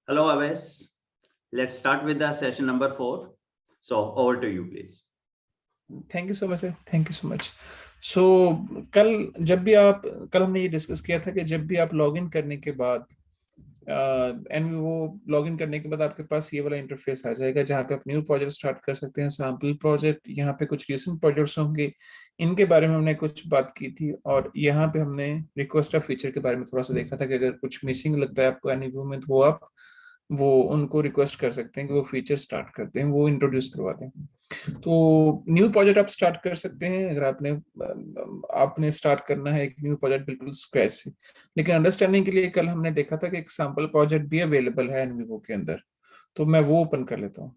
Hello, Aves. Let's start with the session number 4. So over to you, please. Thank you so much sir, thank you so much. So कल हमने ये discuss किया था कि जब भी आप लॉगिन करने के बाद लॉगिन करने के बाद आपके पास ये वाला इंटरफेस आ जाएगा जहाँ पे आप न्यू प्रोजेक्ट स्टार्ट कर सकते हैं, सैम्पल प्रोजेक्ट। यहाँ पे कुछ रिसेंट प्रोजेक्ट्स होंगे, इनके बारे में हमने कुछ बात की थी। और यहाँ पे हमने रिक्वेस्ट ऑफ फीचर के बारे में थोड़ा सा देखा था कि अगर कुछ मिसिंग लगता है आपको एनी में, तो वो उनको रिक्वेस्ट कर सकते हैं कि वो फीचर स्टार्ट करते हैं, वो इंट्रोड्यूस करवाते हैं। तो न्यू प्रोजेक्ट आप स्टार्ट कर सकते हैं अगर आपने स्टार्ट करना है एक न्यू प्रोजेक्ट बिल्कुल स्क्रैच से। लेकिन अंडरस्टैंडिंग के लिए कल हमने देखा था कि एक सैम्पल प्रोजेक्ट भी अवेलेबल है एनवीवो के अंदर, तो मैं वो ओपन कर लेता हूँ।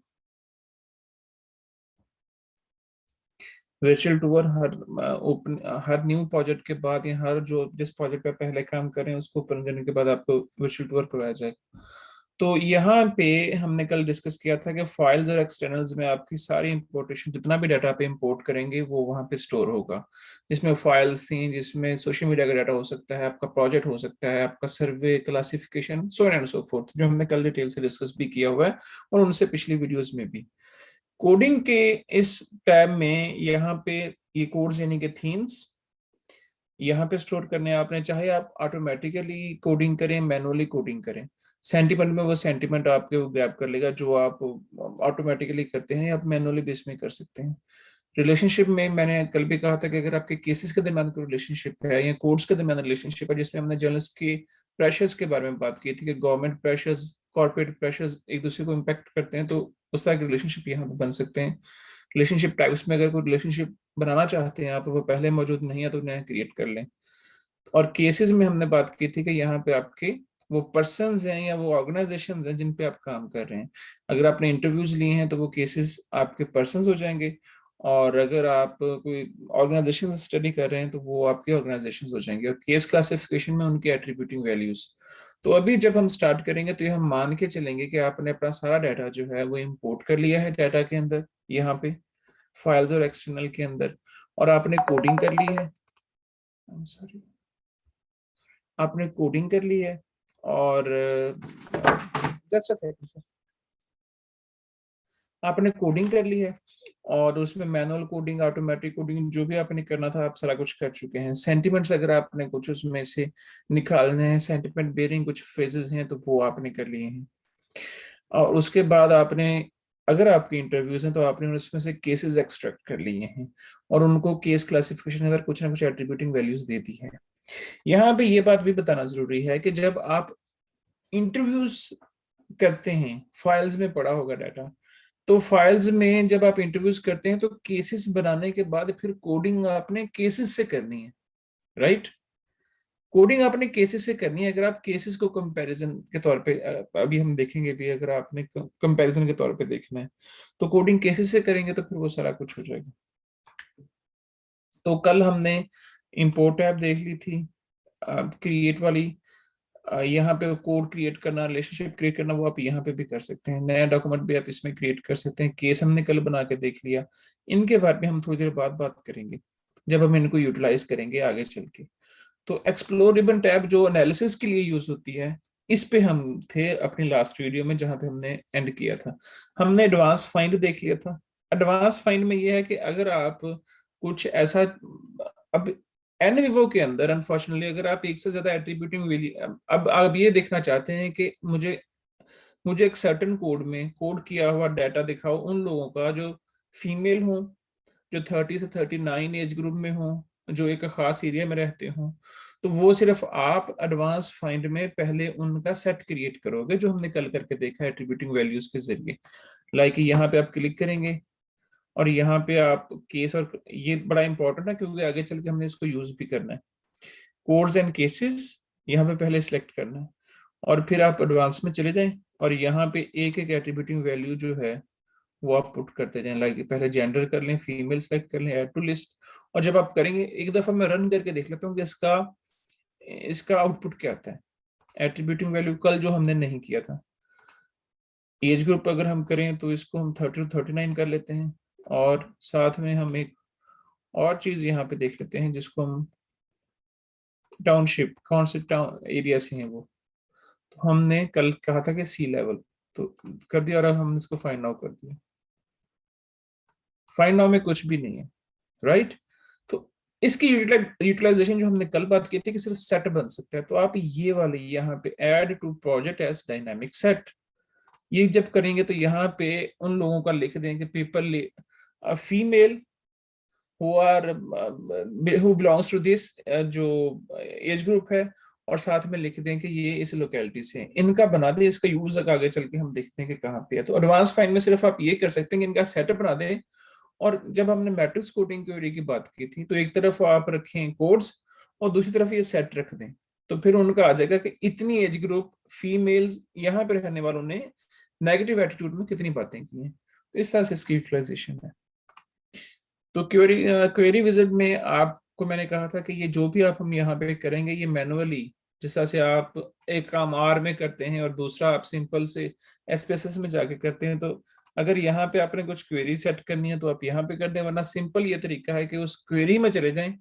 वर्चुअल टूर हर न्यू प्रोजेक्ट के बाद या जिस प्रोजेक्ट पे पहले काम कर रहे हैं उसको ओपन करने के बाद आपको वर्चुअल टूर करवाया जाएगा। तो यहाँ पे हमने कल डिस्कस किया था कि फाइल्स और एक्सटर्नल्स में आपकी सारी इंपोर्टेशन, जितना भी डाटा पे इंपोर्ट करेंगे वो वहाँ पे स्टोर होगा। जिसमें फाइल्स थी, जिसमें सोशल मीडिया का डाटा हो सकता है, आपका प्रोजेक्ट हो सकता है, आपका survey, classification, so and so fourth, जो हमने कल डिटेल से डिस्कस भी किया हुआ है और उनसे पिछली वीडियोस में भी। कोडिंग के इस टैब में यहाँ पे ये कोड्स यानी कि थीम्स यहाँ पे स्टोर करने आपने, चाहे आप ऑटोमेटिकली कोडिंग करें, मैनुअली कोडिंग करें। सेंटिमेंट में वो सेंटिमेंट आपके वो ग्रैब कर लेगा जो आप ऑटोमेटिकली करते हैं, आप मैनुअली बेस में कर सकते हैं। रिलेशनशिप में मैंने कल भी कहा था कि अगर आपके केसेस के दरमियान कोई रिलेशनशिप है या कोड्स के दरमियान रिलेशनशिप है, जिसमें हमने जर्नलिस्ट के प्रेशर्स के बारे में बात की थी कि गवर्नमेंट प्रेशर्स, कॉर्पोरेट प्रेशर्स एक दूसरे को इम्पैक्ट करते हैं, तो उस तरह के रिलेशनशिप यहाँ पे बन सकते हैं। रिलेशनशिप टाइप्स में अगर कोई रिलेशनशिप बनाना चाहते हैं आप, वो पहले मौजूद नहीं है तो नया क्रिएट कर लें। और केसेस में हमने बात की थी कि यहाँ पे आपके वो पर्सन्स हैं या वो ऑर्गेनाइजेशंस हैं जिन पे आप काम कर रहे हैं। अगर आपने इंटरव्यूज लिए हैं तो वो केसेस आपके पर्सन्स हो जाएंगे, और अगर आप कोई ऑर्गेनाइजेशन स्टडी कर रहे हैं तो वो आपके ऑर्गेनाइजेशन हो जाएंगे। और केस क्लासिफिकेशन में उनके एट्रीब्यूटिंग वैल्यूज। तो अभी जब हम स्टार्ट करेंगे तो ये हम मान के चलेंगे कि आपने अपना सारा डाटा जो है वो इम्पोर्ट कर लिया है डाटा के अंदर, यहाँ पे फाइल्स और एक्सटर्नल के अंदर, और आपने कोडिंग कर ली है। सॉरी, आपने कोडिंग कर ली है। और जस्ट अ सेकंड सर, आपने कोडिंग कर ली है और उसमें मैनुअल कोडिंग, ऑटोमेटिक कोडिंग, जो भी आपने करना था आप सारा कुछ कर चुके हैं। सेंटिमेंट्स अगर आपने कुछ उसमें से निकालने हैं, सेंटिमेंट बेरिंग कुछ फ्रेजेस हैं, तो वो आपने कर लिए हैं। और उसके बाद आपने, अगर आपके इंटरव्यूज हैं तो आपने उसमें से केसेस एक्सट्रैक्ट कर लिए हैं और उनको केस क्लासिफिकेशन अगर कुछ ना कुछ एट्रीब्यूटिंग वैल्यूज दे दी है। यहाँ पे ये बात भी बताना जरूरी है कि जब आप इंटरव्यूज करते हैं, फाइल्स में पड़ा होगा डाटा, तो फाइल्स में जब आप इंटरव्यूज करते हैं तो केसेस बनाने के बाद फिर कोडिंग आपने केसेस से करनी है, राइट? कोडिंग आपने केसेस से करनी है। अगर आप केसेस को कंपैरिजन के तौर पे, अभी हम देखेंगे भी, अगर आपने कंपैरिजन के तौर पे देखना है तो कोडिंग केसेस से करेंगे तो फिर वो सारा कुछ हो जाएगा। तो कल हमने इंपोर्ट ऐप देख ली थी, क्रिएट वाली। यहाँ पे कोड क्रिएट करना, रिलेशनशिप क्रिएट करना, वो आप यहाँ पे भी कर सकते हैं। नया डॉक्यूमेंट भी आप इसमें क्रिएट कर सकते हैं। केस हमने कल बना के देख लिया, इनके बारे में हम थोड़ी देर बाद बात करेंगे जब हम इनको यूटिलाइज करेंगे आगे चल के। तो एक्सप्लोर रिबन टैब जो एनालिसिस के लिए यूज होती है, इस पे हम थे अपनी लास्ट वीडियो में जहां पे हमने एंड किया था। हमने एडवांस फाइंड देख लिया था। एडवांस फाइंड में यह है कि अगर आप कुछ ऐसा, अब एनवीवो के अंदर अनफॉर्चुनेटली अगर आप एक से ज्यादा एट्रीब्यूटिंग वैल्यू, अब आप ये देखना चाहते हैं कि मुझे मुझे एक सर्टेन कोड में कोड किया हुआ डाटा दिखाओ उन लोगों का जो फीमेल हो, जो 30 से 39 एज ग्रुप में हो, जो एक खास एरिया में रहते हो, तो वो सिर्फ आप एडवांस फाइंड में पहले उनका सेट क्रिएट करोगे, जो हमने कल करके देखा है एट्रीब्यूटिंग वैल्यूज के जरिए। लाइक यहाँ पे आप क्लिक करेंगे और यहाँ पे आप केस, और ये बड़ा इंपॉर्टेंट है क्योंकि आगे चल के हमने इसको यूज भी करना है। कोड्स एंड केसेस यहाँ पे पहले सिलेक्ट करना है और फिर आप एडवांस में चले जाएं और यहाँ पे एक एक एट्रीब्यूटिंग वैल्यू जो है वो आप पुट करते जाएं। लाइक पहले जेंडर कर लें, फीमेल सेलेक्ट कर लें, ऐड टू लिस्ट। और जब आप करेंगे, एक दफा मैं रन करके देख लेता हूँ कि इसका इसका आउटपुट क्या आता है। एट्रीब्यूटिंग वैल्यू कल जो हमने नहीं किया था, एज ग्रुप अगर हम करें तो इसको हम 30 to 39 कर लेते हैं। और साथ में हम एक और चीज यहाँ पे देख लेते हैं जिसको हम टाउनशिप, कौन से टाउन एरिया से हैं वो। तो हमने कल कहा था कि सी लेवल, तो कर दिया और अब हमने इसको फाइंड आउट कर दिया। फाइंड आउट में कुछ भी नहीं है, राइट। तो इसकी यूटिलाइजेशन जो हमने कल बात की थी कि सिर्फ सेट बन सकता है, तो आप ये वाले यहाँ पे add to project as dynamic set, ये जब करेंगे तो यहाँ पे उन लोगों का लिख देंगे people female who are who belongs to this जो एज ग्रुप है, और साथ में लिख दें कि ये इस लोकेलिटी से हैं। इनका बना दें, इसका यूज आगे चल के हम देखते हैं कि कहाँ पे है। तो एडवांस फाइंड में सिर्फ आप ये कर सकते हैं कि इनका सेटअप बना दें। और जब हमने मैट्रिक्स कोडिंग क्वेरी की बात की थी, तो एक तरफ आप रखें कोड्स और दूसरी तरफ ये सेट रख दें, तो फिर उनका आ जाएगा कि इतनी एज ग्रुप फीमेल्स यहाँ पे रहने वालों ने नेगेटिव एटीट्यूड में कितनी बातें की हैं। तो इस तरह से इसकी यूटिलाइजेशन है। तो क्वेरी विजिट में आपको मैंने कहा था कि ये जो भी आप हम यहाँ पे करेंगे ये मैनुअली, जिस तरह से आप एक काम आर में करते हैं और दूसरा आप सिंपल से एसपीएसएस में जाके करते हैं, तो अगर यहाँ पे आपने कुछ क्वेरी सेट करनी है तो आप यहाँ पे कर दें, वरना सिंपल ये तरीका है कि उस क्वेरी में चले जाएं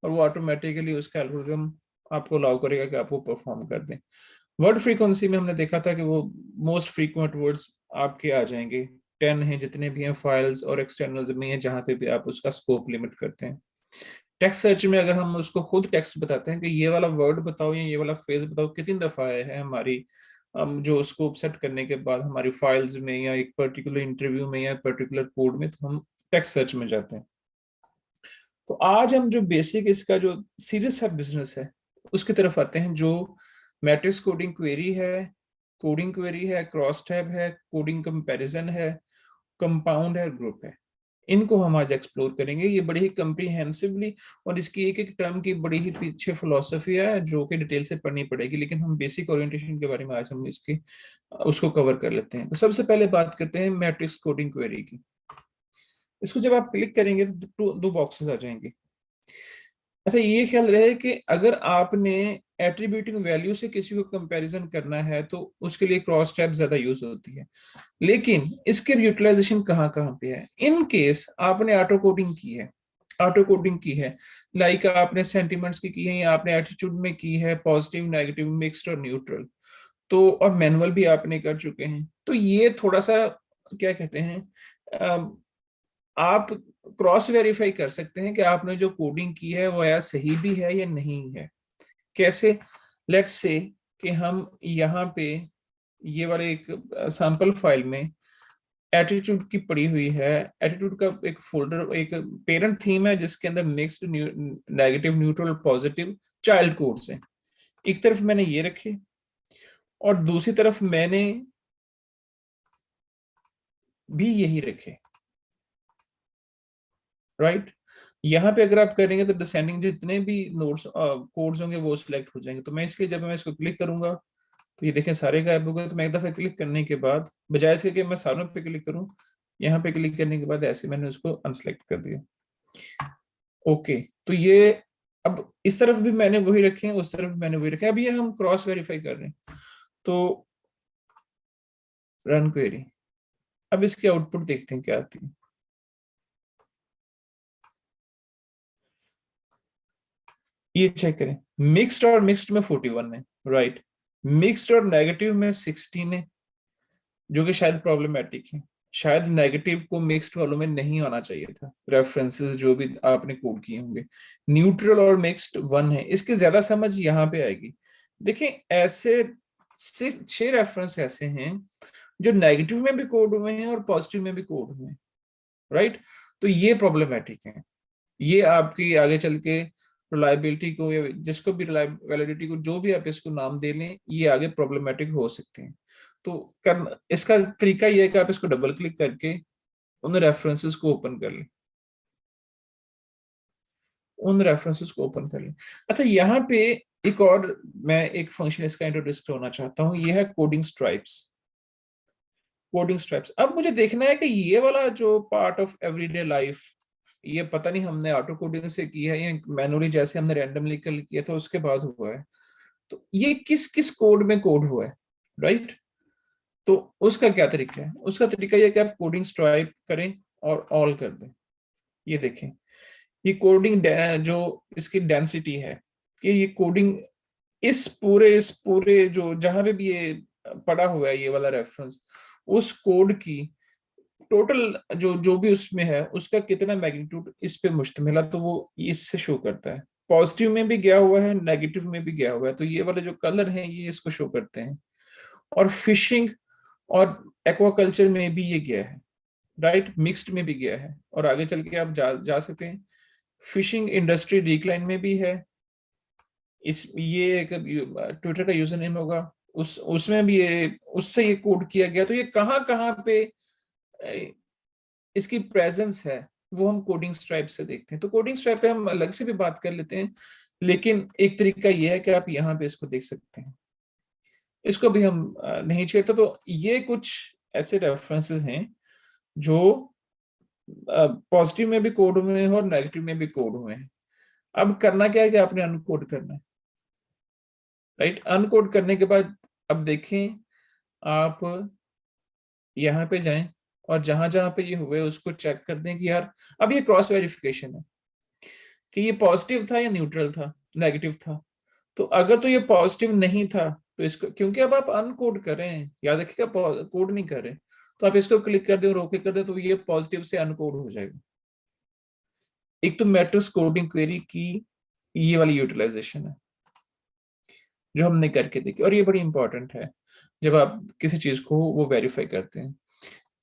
और वो ऑटोमेटिकली उसका एल्गोरिथम आपको अलाउ करेगा कि आप वो परफॉर्म कर दें। वर्ड फ्रीक्वेंसी में हमने देखा था कि वो मोस्ट फ्रीक्वेंट वर्ड्स आपके आ जाएंगे, 10 हैं जितने भी हैं फाइल्स और एक्सटर्नल्स में हैं, जहां पे भी आप उसका स्कोप लिमिट करते हैं। टेक्स्ट सर्च में अगर हम उसको खुद टेक्स्ट बताते हैं कि ये वाला वर्ड बताओ या ये वाला फ्रेज बताओ कितनी दफा है हमारी जो स्कोप सेट करने के बाद हमारी फाइल्स में या एक पर्टिकुलर इंटरव्यू में या पर्टिकुलर कोड में, तो हम टेक्स्ट सर्च में जाते हैं। तो आज हम जो बेसिक इसका जो सीरियस है बिजनेस है उसकी तरफ आते हैं, जो मैट्रिक्स कोडिंग क्वेरी है, क्रॉस टैब है, कोडिंग कंपैरिजन है, कंपाउंड है, ग्रुप है। इनको हम आज एक्सप्लोर करेंगे, ये बड़ी ही कंप्रीहेंसिवली, और इसकी एक एक टर्म की बड़ी ही पीछे फिलोसफी है जो कि डिटेल से पढ़नी पड़ेगी, लेकिन हम बेसिक ओरिएंटेशन के बारे में आज हम इसकी उसको कवर कर लेते हैं। तो सबसे पहले बात करते हैं मैट्रिक्स कोडिंग क्वेरी की। इसको जब आप क्लिक करेंगे तो दो बॉक्सेस आ जाएंगे। अच्छा, ये ख्याल रहे कि अगर आपने एट्रीब्यूटिंग वैल्यू से किसी को कंपैरिजन करना है तो उसके लिए क्रॉस टैब ज्यादा यूज होती है, लेकिन इसके यूटिलाइजेशन कहाँ कहाँ पे है। इन केस आपने ऑटो कोडिंग की है, लाइक आपने सेंटिमेंट्स की है, या आपने एटीट्यूड में की है, पॉजिटिव नेगेटिव मिक्स्ड और न्यूट्रल, तो और मैनुअल भी आपने कर चुके हैं, तो ये थोड़ा सा क्या कहते हैं, आप क्रॉस वेरीफाई कर सकते हैं कि आपने जो कोडिंग की है वो या सही भी है या नहीं है। कैसे? लेट्स से कि हम यहाँ पे ये वाले एक सैंपल फाइल में एटीट्यूड की पड़ी हुई है। एटीट्यूड का एक फोल्डर, एक पेरेंट थीम है जिसके अंदर mixed negative neutral positive child codes हैं। एक तरफ मैंने ये रखे और दूसरी तरफ मैंने भी यही रखे, राइट। यहाँ पे अगर आप करेंगे तो डिसेंडिंग जितने भी नोड्स कोड्स होंगे वो सिलेक्ट हो जाएंगे। तो मैं इसलिए जब मैं इसको क्लिक करूंगा तो ये देखें सारे गायब हो गए। तो मैं एक दफा क्लिक करने के बाद बजाय इसके कि मैं सारों पे क्लिक करूं, यहाँ पे क्लिक करने के बाद ऐसे मैंने उसको अनसेलेक्ट कर दिया। ओके, तो ये अब इस तरफ भी मैंने वही रखे हैं, उस तरफ भी मैंने वही रखे। अब ये हम क्रॉस वेरीफाई कर रहे हैं, तो रन क्वेरी। अब इसकी आउटपुट देखते हैं क्या आती है। ये चेक करें, मिक्स्ड और मिक्स्ड में 41 है, राइट। मिक्स्ड और नेगेटिव में 16 है, जो कि शायद प्रॉब्लमेटिक है। शायद नेगेटिव को मिक्स्ड वालों में नहीं आना चाहिए था, रेफरेंसेस जो भी आपने कोड किए होंगे। न्यूट्रल और मिक्स्ड 1 है, इसकी ज्यादा समझ यहाँ पे आएगी। देखें, ऐसे 6 रेफरेंस ऐसे हैं जो नेगेटिव में भी कोड हुए हैं और पॉजिटिव में भी कोड हुए हैं, राइट। तो ये प्रॉब्लमेटिक है। ये आपकी आगे चल के रिलायबिलिटी को या जिसको भी वैलिडिटी को जो भी आप इसको नाम दे लें, ये आगे प्रॉब्लमेटिक हो सकते हैं। तो इसका तरीका ये है कि आप इसको डबल क्लिक करके उन रेफरेंसेस को ओपन कर लें, अच्छा, यहाँ पे एक और मैं एक फंक्शन इसका इंट्रोड्यूस करना चाहता हूँ, ये है कोडिंग स्ट्राइप्स। अब मुझे देखना है कि ये वाला जो पार्ट ऑफ एवरीडे लाइफ, ये पता नहीं हमने ऑटो कोडिंग से किया है या मैनुअली जैसे हमने रैंडमली किया था उसके बाद हुआ है, तो ये किस किस कोड में कोड हुआ है, राइट। तो उसका क्या तरीका है? उसका तरीका यह कि आप कोडिंग स्ट्राइप करें और ऑल कर दें। ये देखें, ये कोडिंग जो इसकी डेंसिटी है कि ये कोडिंग इस पूरे जो जहां पे भी ये पड़ा हुआ है ये वाला रेफरेंस, उस कोड की टोटल जो भी उसमें है उसका कितना मैग्नीट्यूड इस पे मुश्तमिल है, तो वो इससे शो करता है। पॉजिटिव में भी गया हुआ है, नेगेटिव में भी गया हुआ है, तो ये वाले जो कलर हैं ये इसको शो करते हैं। और फिशिंग और एक्वाकल्चर में भी ये गया है, राइट, मिक्स्ड में भी गया है, और आगे चल के आप जा सकते हैं। फिशिंग इंडस्ट्री डिक्लाइन में भी है। इस ये एक ट्विटर का यूजर नेम होगा, उसमें भी ये उससे ये कोड किया गया। तो ये कहाँ कहाँ पे इसकी प्रेजेंस है वो हम कोडिंग स्ट्राइप से देखते हैं। तो कोडिंग स्ट्राइप पे हम अलग से भी बात कर लेते हैं, लेकिन एक तरीका ये है कि आप यहाँ पे इसको देख सकते हैं। इसको भी हम नहीं छेड़ते। तो ये कुछ ऐसे रेफरेंसेस हैं जो पॉजिटिव में भी कोड हुए हैं और नेगेटिव में भी कोड हुए हैं। अब करना क्या है कि आपने अनकोड करना है, राइट। अनकोड करने के बाद अब देखें, आप यहाँ पे जाएं और जहां जहां पे ये हुए उसको चेक कर दें कि यार अब ये क्रॉस वेरिफिकेशन है कि ये पॉजिटिव था या न्यूट्रल था, नेगेटिव था। तो अगर तो ये पॉजिटिव नहीं था तो इसको, क्योंकि अब आप अनकोड कर रहे हैं, याद रखिएगा कोड नहीं कर रहे, तो आप इसको क्लिक कर दें और ओके कर दें तो ये पॉजिटिव से अनकोड हो जाएगा। एक तो मैट्रिक्स कोडिंग क्वेरी की ये वाली यूटिलाइजेशन है जो हमने करके देखी, और ये बड़ी इंपॉर्टेंट है जब आप किसी चीज को वो वेरीफाई करते हैं।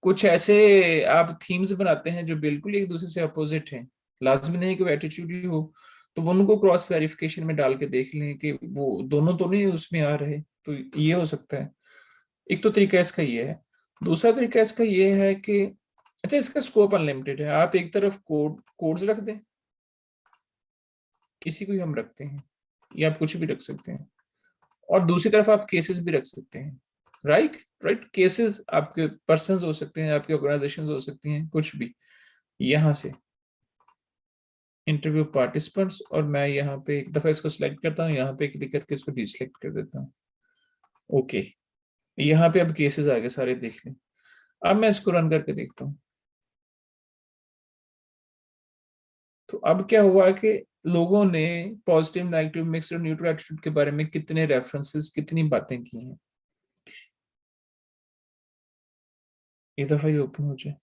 कुछ ऐसे आप थीम्स बनाते हैं जो बिल्कुल एक दूसरे से अपोजिट हैं, लाजमी नहीं कि वो एटीट्यूड ही हो, तो वो उनको क्रॉस वेरिफिकेशन में डाल के देख लें कि वो दोनों तो नहीं उसमें आ रहे, तो ये हो सकता है। एक तो तरीका इसका ये है। दूसरा तरीका इसका ये है कि अच्छा, इसका स्कोप अनलिमिटेड है। आप एक तरफ कोड्स रख दें, किसी को भी हम रखते हैं, या आप कुछ भी रख सकते हैं, और दूसरी तरफ आप केसेस भी रख सकते हैं, राइट। राइट, केसेस आपके पर्संस हो सकते हैं, आपके ऑर्गेनाइजेशंस हो सकती हैं, कुछ भी। यहाँ से इंटरव्यू पार्टिसिपेंट्स, और मैं यहाँ पे एक दफा इसको सिलेक्ट करता हूँ, यहाँ पे क्लिक करके इसको डिसलेक्ट कर देता हूँ। ओके, यहाँ पे अब केसेस आ गए सारे, देख लें। अब मैं इसको रन करके देखता हूँ। तो अब क्या हुआ कि लोगों ने पॉजिटिव, नेगेटिव, मिक्स्ड और न्यूट्रल एटीट्यूड के बारे में कितने रेफरेंसेस, कितनी बातें की हैं। एक दफा ये ओपन हो जाए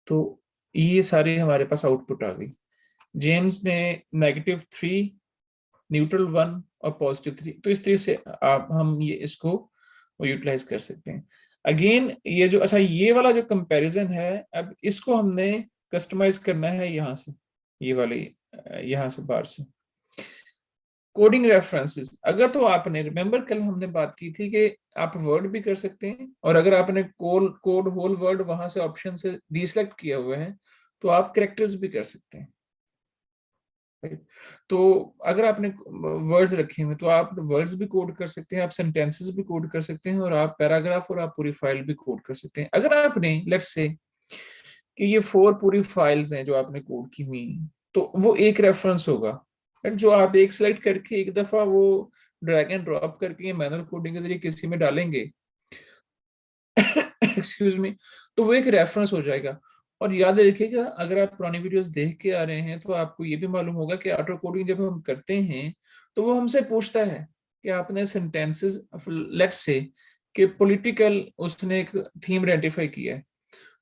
तो ये सारे हमारे पास आउटपुट आ गई। जेम्स ने -3, न्यूट्रल 1 और +3। तो इस तरह से आप हम ये इसको यूटिलाइज कर सकते हैं। अगेन ये जो अच्छा ये वाला जो कंपैरिजन है, अब इसको हमने कस्टमाइज करना है यहाँ से, ये वाली यहाँ से बार से कोडिंग रेफरेंसेस। अगर तो आपने रिमेंबर कल हमने बात की थी कि आप वर्ड भी कर सकते हैं, और अगर आपने कोड होल वर्ड वहां से ऑप्शन से डिसेलेक्ट किया हुआ है तो आप कैरेक्टर्स भी कर सकते हैं, राइट। तो अगर आपने वर्ड्स रखे हुए तो आप वर्ड्स भी कोड कर सकते हैं, आप सेंटेंसेस भी कोड कर सकते हैं, और आप पैराग्राफ और आप पूरी फाइल भी कोड कर सकते हैं। अगर आपने लेट्स से कि ये 4 पूरी फाइल्स हैं जो आपने कोड की हुई हैं, तो वो एक रेफरेंस होगा, right? जो आप एक सेलेक्ट करके एक दफा वो ड्रैग एंड ड्रॉप करके मैनुअल कोडिंग के जरिए किसी में डालेंगे एक्सक्यूज मी, तो वो एक रेफरेंस हो जाएगा। और याद रखिएगा, अगर आप पुरानी वीडियोस देख के आ रहे हैं तो आपको ये भी मालूम होगा कि ऑटो कोडिंग जब हम करते हैं तो वो हमसे पूछता है कि आपने सेंटेंसेस, लेट्स से कि पॉलिटिकल, उसने एक थीम आइडेंटिफाई किया है,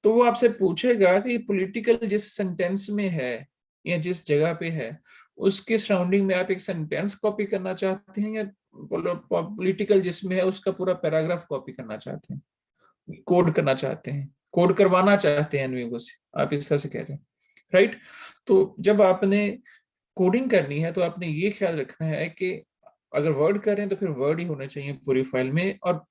तो वो आपसे पूछेगा कि पॉलिटिकल जिस सेंटेंस में है या जिस जगह पे है उसके सराउंडिंग में आप एक सेंटेंस कॉपी करना चाहते हैं, या पॉलिटिकल जिसमें है उसका पूरा पैराग्राफ कॉपी करना चाहते हैं, कोड करना चाहते हैं, कोड करवाना चाहते हैं एनवीओ से, आप इस तरह से कह रहे हैं, राइट। तो जब आपने कोडिंग करनी है तो आपने ये ख्याल रखना है कि अगर वर्ड कर रहे हैं तो फिर वर्ड ही होने चाहिए पूरी फाइल में। और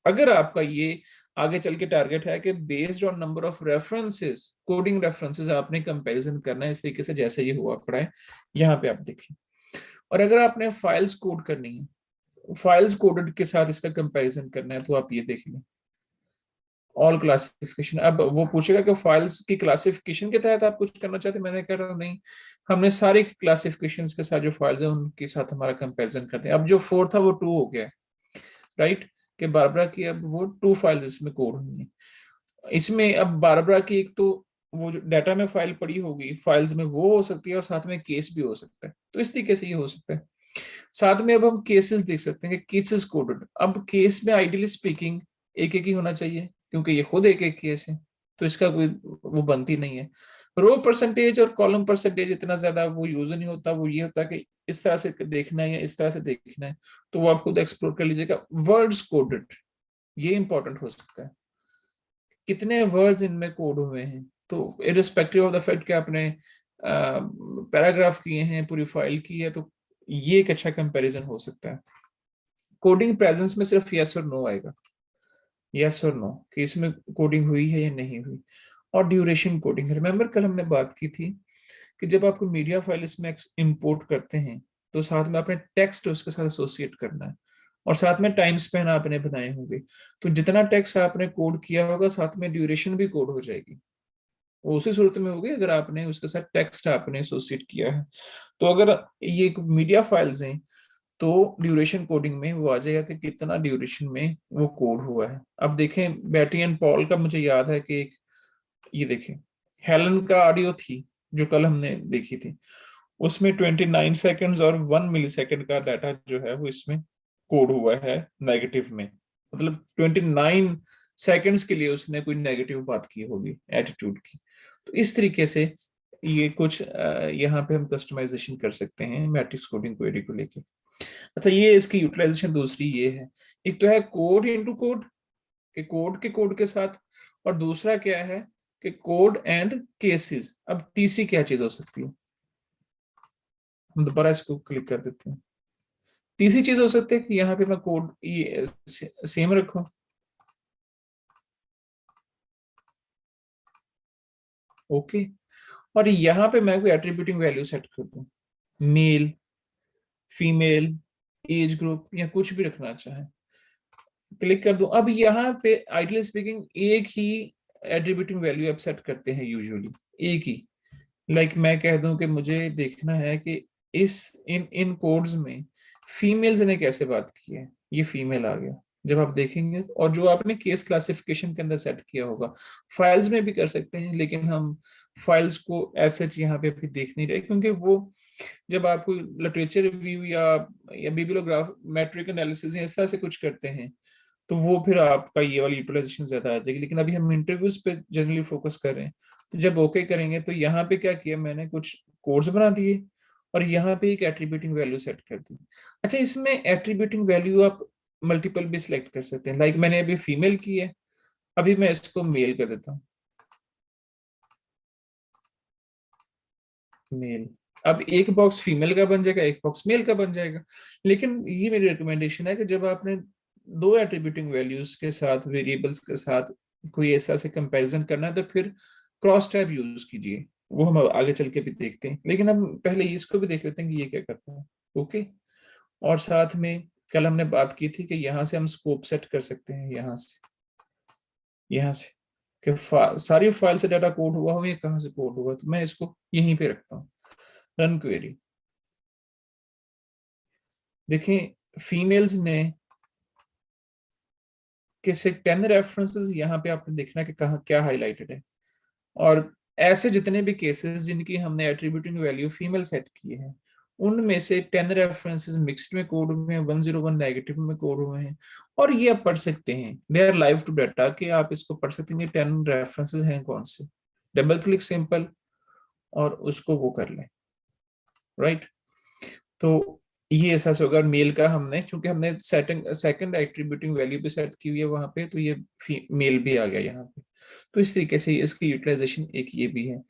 अगर आपका ये आगे चल के टारगेट है कि based on number of references, coding references आपने कंपैरिजन करना है इस तरीके से जैसे ये हुआ पड़ा है यहाँ पे आप देखिए। और अगर आपने फाइल्स कोड करनी है, फाइल्स कोडेड के साथ इसका कंपैरिजन करना है, तो आप ये देख लें ऑल क्लासिफिकेशन। अब वो पूछेगा कि फाइल्स की क्लासिफिकेशन के तहत आप कुछ करना चाहते हैं, मैंने कह रहा नहीं, हमने सारी क्लासिफिकेशंस के साथ जो फाइल्स हैं उनके साथ हमारा कंपैरिजन करते हैं। अब जो 4 था वो 2 हो गया, राइट, कि बारबरा की अब वो 2 फाइल्स इसमें कोड हुई है। इसमें अब बारबरा की एक तो वो जो डाटा में फाइल पड़ी होगी फाइल्स में वो हो सकती है और साथ में केस भी हो सकता है। तो इस तरीके से ये हो सकता है। साथ में अब हम केसेस देख सकते हैं कि केसेस कोडेड। अब केस में आइडियली स्पीकिंग एक एक ही होना चाहिए क्योंकि ये खुद एक एक केस है, तो इसका कोई वो बनती नहीं है। रो परसेंटेज और कॉलम परसेंटेज इतना ज्यादा वो यूज नहीं होता। वो ये होता है कि इस तरह से देखना है या इस तरह से देखना है, तो वो आप खुद एक्सप्लोर कर लीजिएगा। वर्ड्स कोडेड, ये इंपॉर्टेंट हो सकता है, कितने वर्ड्स इनमें कोड हुए हैं। तो इरिस्पेक्टिव ऑफ द फैक्ट कि आपने पैराग्राफ किए हैं, पूरी फाइल की है, तो ये एक अच्छा कंपैरिजन हो सकता है। कोडिंग प्रेजेंस में सिर्फ यस और नो आएगा, यस और नो कि इसमें कोडिंग हुई है या नहीं हुई। और ड्यूरेशन कोडिंग, रिमेंबर कल हमने बात की थी कि जब आप मीडिया फाइल इसमें इंपोर्ट करते हैं तो साथ में आपने टेक्स्ट उसके साथ एसोसिएट करना है और साथ में टाइम स्पैन आपने बनाए होंगे। तो जितना टेक्स्ट आपने कोड किया होगा साथ में ड्यूरेशन भी कोड हो जाएगी। वो उसी सूरत में होगी अगर आपने उसके साथ टेक्स्ट आपने एसोसिएट किया है। तो अगर ये मीडिया फाइल्स हैं तो ड्यूरेशन कोडिंग में वो आ जाएगा कि कितना ड्यूरेशन में वो कोड हुआ है। अब देखें बैटी एंड पॉल का मुझे याद है कि एक ये देखें हेलन का ऑडियो थी जो कल हमने देखी थी, उसमें 29 सेकंड्स और 1 मिली सेकंड का डाटा जो है वो इसमें कोड हुआ है नेगेटिव में। मतलब 29 सेकंड्स के लिए उसने कोई नेगेटिव बात की होगी एटीट्यूड की। तो इस तरीके से ये कुछ यहाँ पे हम कस्टमाइजेशन कर सकते हैं मैट्रिक्स कोडिंग क्वेरी को लेके। अच्छा, ये इसकी यूटिलाइजेशन दूसरी ये है, एक तो है कोड इनटू कोड के कोड के साथ, और दूसरा क्या है कि कोड एंड केसेस। अब तीसरी क्या चीज हो सकती है, हम दोबारा इसको क्लिक कर देते हैं। तीसरी चीज हो सकती है कि यहाँ पे मैं कोड ये सेम रखूं, ओके, और यहाँ पे मैं कोई एट्रीब्यूटिंग वैल्यू सेट कर दूं, मेल, फीमेल, एज ग्रुप या कुछ भी रखना चाहे, क्लिक कर दूं। अब यहाँ पे आइडियली स्पीकिंग एक ही एट्रीब्यूटिंग वैल्यू आप सेट करते हैं यूजुअली, एक ही। लाइक मैं कह दूं कि मुझे देखना है कि इस इन इन कोड्स में फीमेल्स ने कैसे बात की है, ये फीमेल आ गया जब आप देखेंगे। और जो आपने केस क्लासिफिकेशन के अंदर सेट किया होगा, फाइल्स में भी कर सकते हैं, लेकिन हम फाइल्स को ऐसे यहाँ पे भी देख नहीं रहे क्योंकि वो जब आप कोई लिटरेचर रिव्यू या बिब्लियोग्राफ मैट्रिक एनालिसिस इस तरह से कुछ करते हैं तो वो फिर आपका ये वाली यूटिलाइजेशन ज्यादा आ जाएगी। लेकिन अभी हम इंटरव्यूज पे जनरली फोकस कर रहे हैं, तो जब ओके करेंगे तो यहाँ पे क्या किया मैंने, कुछ कोड्स बना दिए और यहाँ पे एक एट्रीब्यूटिंग वैल्यू सेट कर दी। अच्छा, इसमें एट्रीब्यूटिंग वैल्यू आप मल्टीपल भी सिलेक्ट कर सकते हैं। लाइक मैंने अभी फीमेल की है, अभी मैं इसको मेल कर देता हूँ, मेल। अब एक बॉक्स फीमेल का बन जाएगा, एक बॉक्स मेल का बन जाएगा। लेकिन ये मेरी रिकमेंडेशन है कि जब आपने दो एट्रीब्यूटिंग वैल्यूज के साथ, वेरिएबल्स के साथ कोई ऐसा से कंपैरिजन करना है तो फिर क्रॉस टैब यूज कीजिए। वो हम आगे चल के भी देखते हैं, लेकिन हम पहले इसको भी देख लेते हैं कि ये क्या करता है। ओके, और साथ में कल हमने बात की थी कि यहाँ से हम स्कोप सेट कर सकते हैं, यहाँ से कि सारी फाइल से डाटा कोड हुआ हो, ये कहाँ से कोड हुआ, तो मैं इसको यहीं पे रखता हूँ, रन क्वेरी। देखें फीमेल्स ने किसे 10 रेफरेंसेस यहाँ पे आपने देखना कि कहाँ क्या हाईलाइटेड है। और ऐसे जितने भी केसेस जिनकी हमने एट्रीब्यूटिंग वैल्यू फीमेल सेट किए हैं उनमें से 10 रेफरेंसेस मिक्स्ड में कोड हुए हैं, 101 नेगेटिव में कोड हुए हैं। और ये आप पढ़ सकते हैं, they are live to data, कि आप इसको पढ़ सकते हैं 10 रेफरेंसेस हैं कौन से। डबल क्लिक सिंपल और उसको वो कर लें, राइट। तो ये ऐसा से होगा। मेल का हमने चूंकि हमने सेकंड एट्रीब्यूटिंग वैल्यू भी सेट की हुई है वहां पे, तो ये मेल भी आ गया यहाँ पे। तो इस तरीके से इसकी यूटिलाइजेशन एक ये भी है।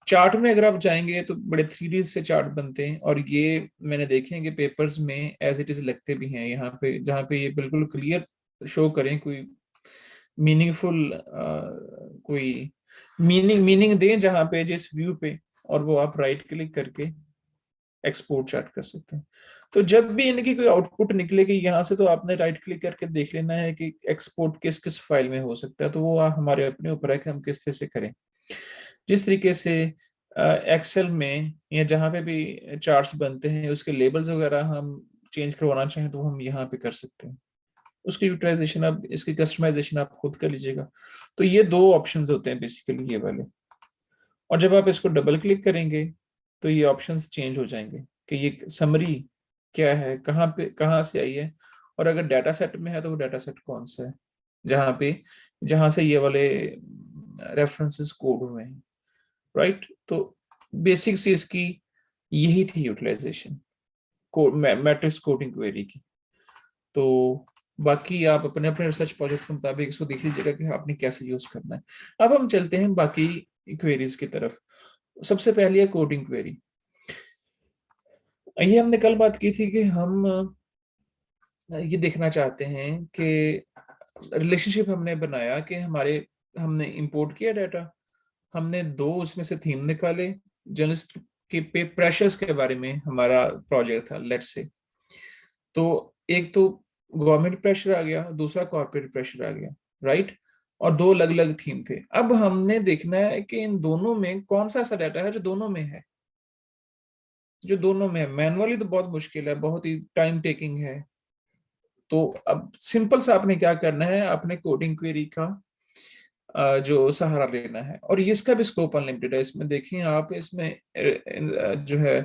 चार्ट में अगर आप जाएंगे तो बड़े 3D से चार्ट बनते हैं, और ये मैंने देखेंगे पेपर्स में एज इट इज लगते भी हैं यहाँ पे, जहाँ पे ये बिल्कुल क्लियर शो करें, कोई मीनिंगफुल कोई मीनिंग दें जहाँ पे जिस व्यू पे, और वो आप राइट क्लिक करके एक्सपोर्ट चार्ट कर सकते हैं। तो जब भी इनकी कोई आउटपुट निकलेगी यहाँ से, तो आपने राइट क्लिक करके देख लेना है कि एक्सपोर्ट किस किस फाइल में हो सकता है। तो वो हमारे अपने ऊपर है कि हम किस तरह से करें। जिस तरीके से एक्सेल में या जहाँ पे भी चार्ट्स बनते हैं उसके लेबल्स वगैरह हम चेंज करवाना चाहें तो हम यहाँ पे कर सकते हैं। उसकी यूटिलाइजेशन आप, इसकी कस्टमाइजेशन आप खुद कर लीजिएगा। तो ये दो ऑप्शंस होते हैं बेसिकली ये वाले। और जब आप इसको डबल क्लिक करेंगे तो ये ऑप्शंस चेंज हो जाएंगे कि ये समरी क्या है, कहाँ पे कहाँ से आई है, और अगर डाटा सेट में है तो वो डाटा सेट कौन सा है जहाँ से ये वाले रेफरेंसेस कोड हुए हैं, राइट। तो बेसिक सी इसकी यही थी यूटिलाइजेशन मैट्रिक्स कोडिंग क्वेरी की। तो बाकी आप अपने अपने रिसर्च प्रोजेक्ट के मुताबिक इसको देख लीजिएगा कि आपने कैसे यूज करना है। अब हम चलते हैं बाकी क्वेरीज की तरफ। सबसे पहले है कोडिंग क्वेरी। ये हमने कल बात की थी कि हम ये देखना चाहते हैं कि रिलेशनशिप हमने बनाया कि हमने इंपोर्ट किया डाटा, हमने दो उसमें से थीम निकाले, जर्नलिस्ट के पे प्रेशर्स के बारे में हमारा प्रोजेक्ट था लेट्स से। तो एक तो गवर्नमेंट प्रेशर आ गया, दूसरा कॉर्पोरेट प्रेशर आ गया, राइट। और दो अलग अलग थीम थे। अब हमने देखना है कि इन दोनों में कौन सा ऐसा डाटा है जो दोनों में है। मैनुअली तो बहुत मुश्किल है, बहुत ही टाइम टेकिंग है। तो अब सिंपल सा आपने क्या करना है, अपने कोडिंग क्वेरी का जो सहारा लेना है, और इसका भी स्कोप अनलिमिटेड है। इसमें देखें आप, इसमें जो है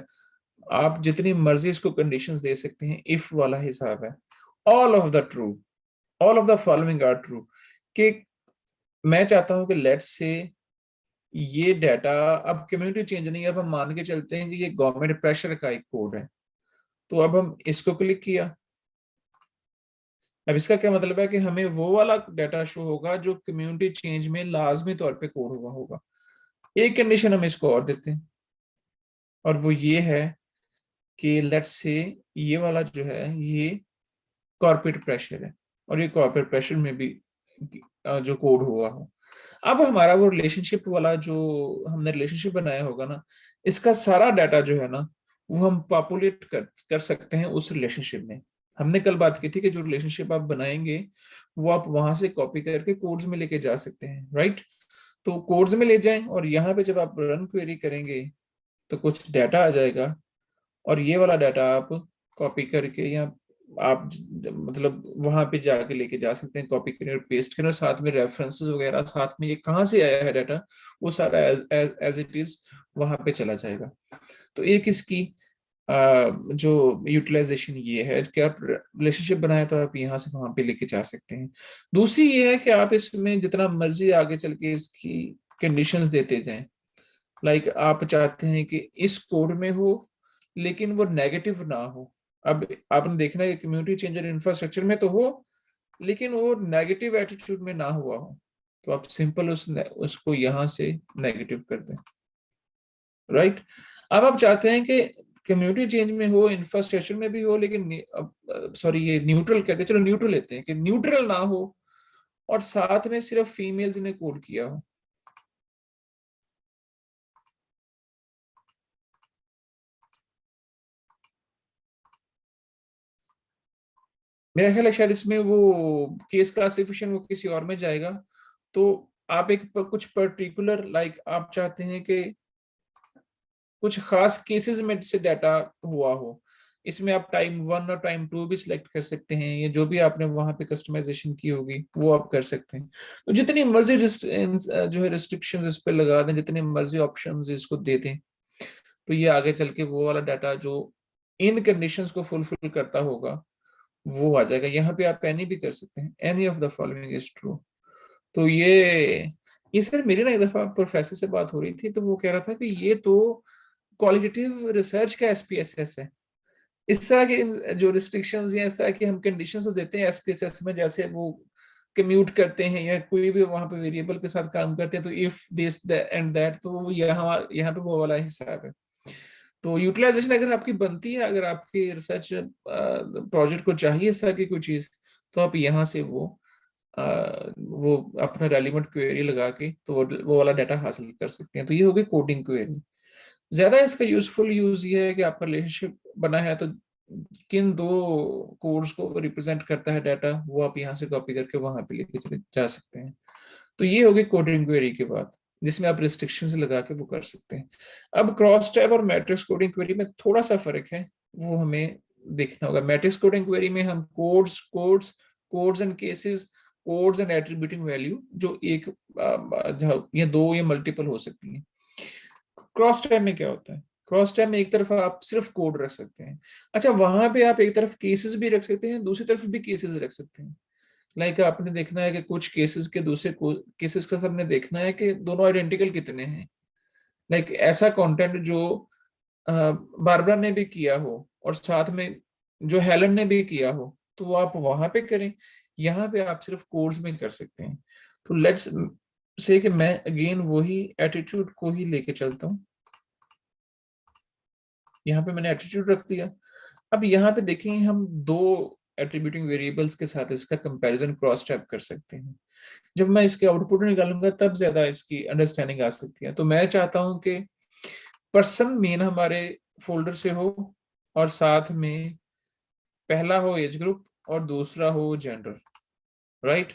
आप जितनी मर्जी इसको कंडीशंस दे सकते हैं, इफ वाला हिसाब है। All of the true, all of the following are true. कि मैं चाहता हूं कि लेट्स से ये डाटा अब कम्युनिटी चेंज नहीं है, अब हम मान के चलते हैं कि ये गवर्नमेंट प्रेशर का एक कोड है। तो अब हम इसको क्लिक किया। अब इसका क्या मतलब है कि हमें वो वाला डाटा शो होगा जो कम्युनिटी चेंज में लाजमी तौर पे कोड हुआ होगा। एक कंडीशन हम इसको और देते हैं, और वो ये है कि लेट्स से ये वाला जो है ये कॉर्पोरेट प्रेशर है, और ये कॉर्पोरेट प्रेशर में भी जो कोड हुआ हो। अब हमारा वो रिलेशनशिप वाला जो हमने रिलेशनशिप बनाया होगा ना, इसका सारा डाटा जो है ना, वो हम पॉपुलेट कर सकते हैं उस रिलेशनशिप में। हमने कल बात की थी कि जो रिलेशनशिप आप बनाएंगे वो आप वहां से कॉपी करके कोड्स में लेके जा सकते हैं, राइट। तो कोड्स में ले जाएं, और यहाँ पे जब आप रन क्वेरी करेंगे तो कुछ डाटा आ जाएगा, और ये वाला डाटा आप कॉपी करके या आप मतलब वहां पे जाके लेके जा सकते हैं, कॉपी करें और पेस्ट करें, और साथ में रेफरेंसेस वगैरह, साथ में ये कहाँ से आया है डाटा, वो सारा एज इट इज वहां पे चला जाएगा। तो एक इसकी जो यूटिलाइजेशन ये है कि आप रिलेशनशिप बनाए तो आप यहाँ से वहां पे लेके जा सकते हैं। दूसरी ये है कि आप इसमें जितना मर्जी आगे चल के इसकी कंडीशंस देते जाएं। लाइक आप चाहते हैं कि इस कोड में हो लेकिन वो नेगेटिव ना हो। अब आपने देखना है कि कम्युनिटी चेंजर इंफ्रास्ट्रक्चर में तो हो लेकिन वो नेगेटिव एटीट्यूड में ना हुआ हो, तो आप सिंपल उसको यहां से नेगेटिव कर दें, राइट। अब आप चाहते हैं कि कम्युनिटी चेंज में हो, इंफ्रास्ट्रक्चर में भी हो, लेकिन सॉरी ये न्यूट्रल कहते हैं, चलो न्यूट्रल लेते हैं कि न्यूट्रल ना हो और साथ में सिर्फ फीमेल्स ने कोड किया हो। मेरा ख्याल है शायद इसमें वो केस क्लासिफिकेशन वो किसी और में जाएगा। तो आप एक कुछ पर्टिकुलर लाइक आप चाहते हैं कि कुछ खास केसेस में से डाटा हुआ हो, इसमें आप टाइम 1 और टाइम 2 भी सिलेक्ट कर सकते हैं, या जो भी आपने वहां पे कस्टमाइजेशन की होगी वो आप कर सकते हैं। तो जितनी मर्जी जो है रिस्ट्रिक्शंस इस पे लगा दें, जितने मर्जी ऑप्शंस इसको दे दें, तो ये आगे चल के वो वाला डाटा जो इन कंडीशंस को फुलफिल करता होगा वो आ जाएगा। यहाँ पे आप एनी भी कर सकते हैं, any of the following is true. तो ये सर मेरी ना एक दफा प्रोफेसर से बात हो रही थी, तो वो कह रहा था कि ये तो क्वालिटेटिव रिसर्च का एसपीएसएस है। इस तरह के जो रिस्ट्रिक्शंस या इस तरह की हम कंडीशंस देते हैं एसपीएसएस में, जैसे वो कम्यूट करते हैं या कोई भी वहां पे वेरिएबल के साथ काम करते हैं, तो इफ दिस एंड दैट, तो यहाँ पे वो वाला हिसाब है। तो यूटिलाइजेशन अगर आपकी बनती है, अगर आपकी रिसर्च प्रोजेक्ट को चाहिए इस तरह की कोई चीज, तो आप यहाँ से वो अपना रेलिवेंट क्वेरी लगा के तो वो वाला डाटा हासिल कर सकते हैं। तो ये होगी कोडिंग क्वेरी। ज्यादा इसका यूजफुल यूज ये है कि आपका रिलेशनशिप बना है तो किन दो कोड्स को रिप्रेजेंट करता है डाटा, वो आप यहाँ से कॉपी करके वहां पे लेके चले जा सकते हैं। तो ये होगी कोडिंग क्वेरी की बात, जिसमें आप रिस्ट्रिक्शंस लगा के वो कर सकते हैं। अब क्रॉस टाइप और मैट्रिक्स कोडिंग क्वेरी में थोड़ा सा फर्क है, वो हमें देखना होगा। मैट्रिक्स कोडिंग क्वेरी में हम codes and cases, codes and attributing value जो एक या दो या मल्टीपल हो सकती हैं, क्रॉस टैब में क्या होता है? क्रॉस टैब में एक तरफ आप सिर्फ कोड रख सकते हैं। अच्छा, वहां पे आप एक तरफ केसेस भी रख सकते हैं, दूसरी तरफ भी केसेस रख सकते हैं। लाइक आपने देखना है कि कुछ केसेस के दूसरे केसेस का सबने देखना है कि दोनों आइडेंटिकल कितने हैं। लाइक ऐसा कंटेंट जो बारबरा ने भी किया हो और साथ में जो हेलन ने भी किया हो, तो वो आप वहां पे करें। यहाँ पे आप सिर्फ कोड्स में कर सकते हैं। तो लेट्स से कि मैं अगेन वही एटीट्यूड को ही लेके चलता हूँ। यहाँ पे मैंने एटीट्यूड रख दिया। अब यहाँ पे देखें, हम दो एट्रीब्यूटिंग वेरिएबल्स के साथ इसका कंपैरिजन क्रॉस टैब कर सकते हैं। जब मैं इसके आउटपुट निकालूंगा तब ज्यादा इसकी अंडरस्टैंडिंग आ सकती है। तो मैं चाहता हूं कि पर्सन मेन हमारे फोल्डर से हो और साथ में पहला हो एज ग्रुप और दूसरा हो जेंडर, राइट।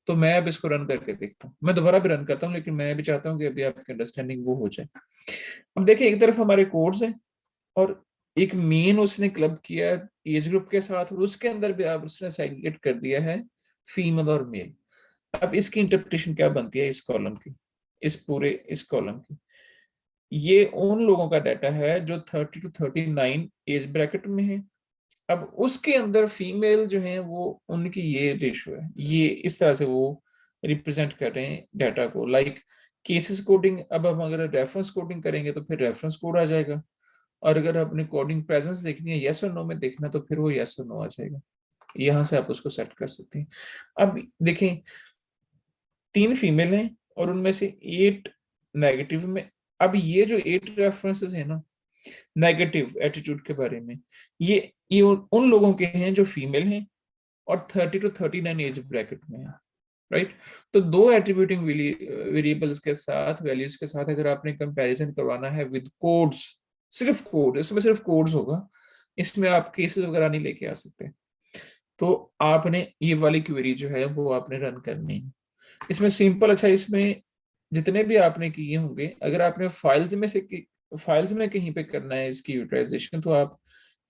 तो मैं अब इसको रन करके देखता हूँ। मैं दोबारा भी रन करता हूँ, लेकिन मैं भी चाहता हूँ कि अभी आपकी अंडरस्टैंडिंग वो हो जाए। अब देखिए, एक तरफ हमारे कोड्स हैं और एक मेन उसने क्लब किया है एज ग्रुप के साथ, और उसके अंदर भी आप उसने सेग्रीगेट कर दिया है फीमेल और मेल। अब इसकी इंटरप्रिटेशन क्या बनती है इस कॉलम की, इस कॉलम की? ये उन लोगों का डाटा है जो 30 to 39 एज ब्रैकेट में है। अब उसके अंदर फीमेल जो है वो, उनकी ये रेशो है, ये इस तरह से वो रिप्रेजेंट कर रहे हैं डाटा को। लाइक केसेस कोडिंग, अब हम अगर रेफरेंस कोडिंग करेंगे तो फिर रेफरेंस कोड आ जाएगा, और अगर अपनी कोडिंग प्रेजेंस देखनी है, यस और नो में देखना, तो फिर वो यस और नो आ जाएगा। यहाँ से आप उसको सेट कर सकते हैं। अब देखें, 3 फीमेल हैं और उनमें से 8 नेगेटिव में। अब ये जो 8 रेफरेंसेस है ना नेगेटिव एटीट्यूड के बारे में, ये उन लोगों के हैं जो फीमेल हैं और 30 to 39 एज ब्रैकेट में है, राइट। तो दो एट्रीब्यूटिंग वेरिएबल्स के साथ, वैल्यूज के साथ अगर आपने कंपैरिजन करवाना है विद कोड्स, सिर्फ कोड, इसमें सिर्फ कोड्स होगा, इसमें आप केसेस वगैरह नहीं लेके आ सकते। तो आपने ये वाली क्वेरी जो है वो आपने रन करनी है। इसमें सिंपल, अच्छा इसमें जितने भी आपने किए होंगे, अगर आपने फाइल्स में कहीं पे करना है इसकी यूटिलाइजेशन, तो आप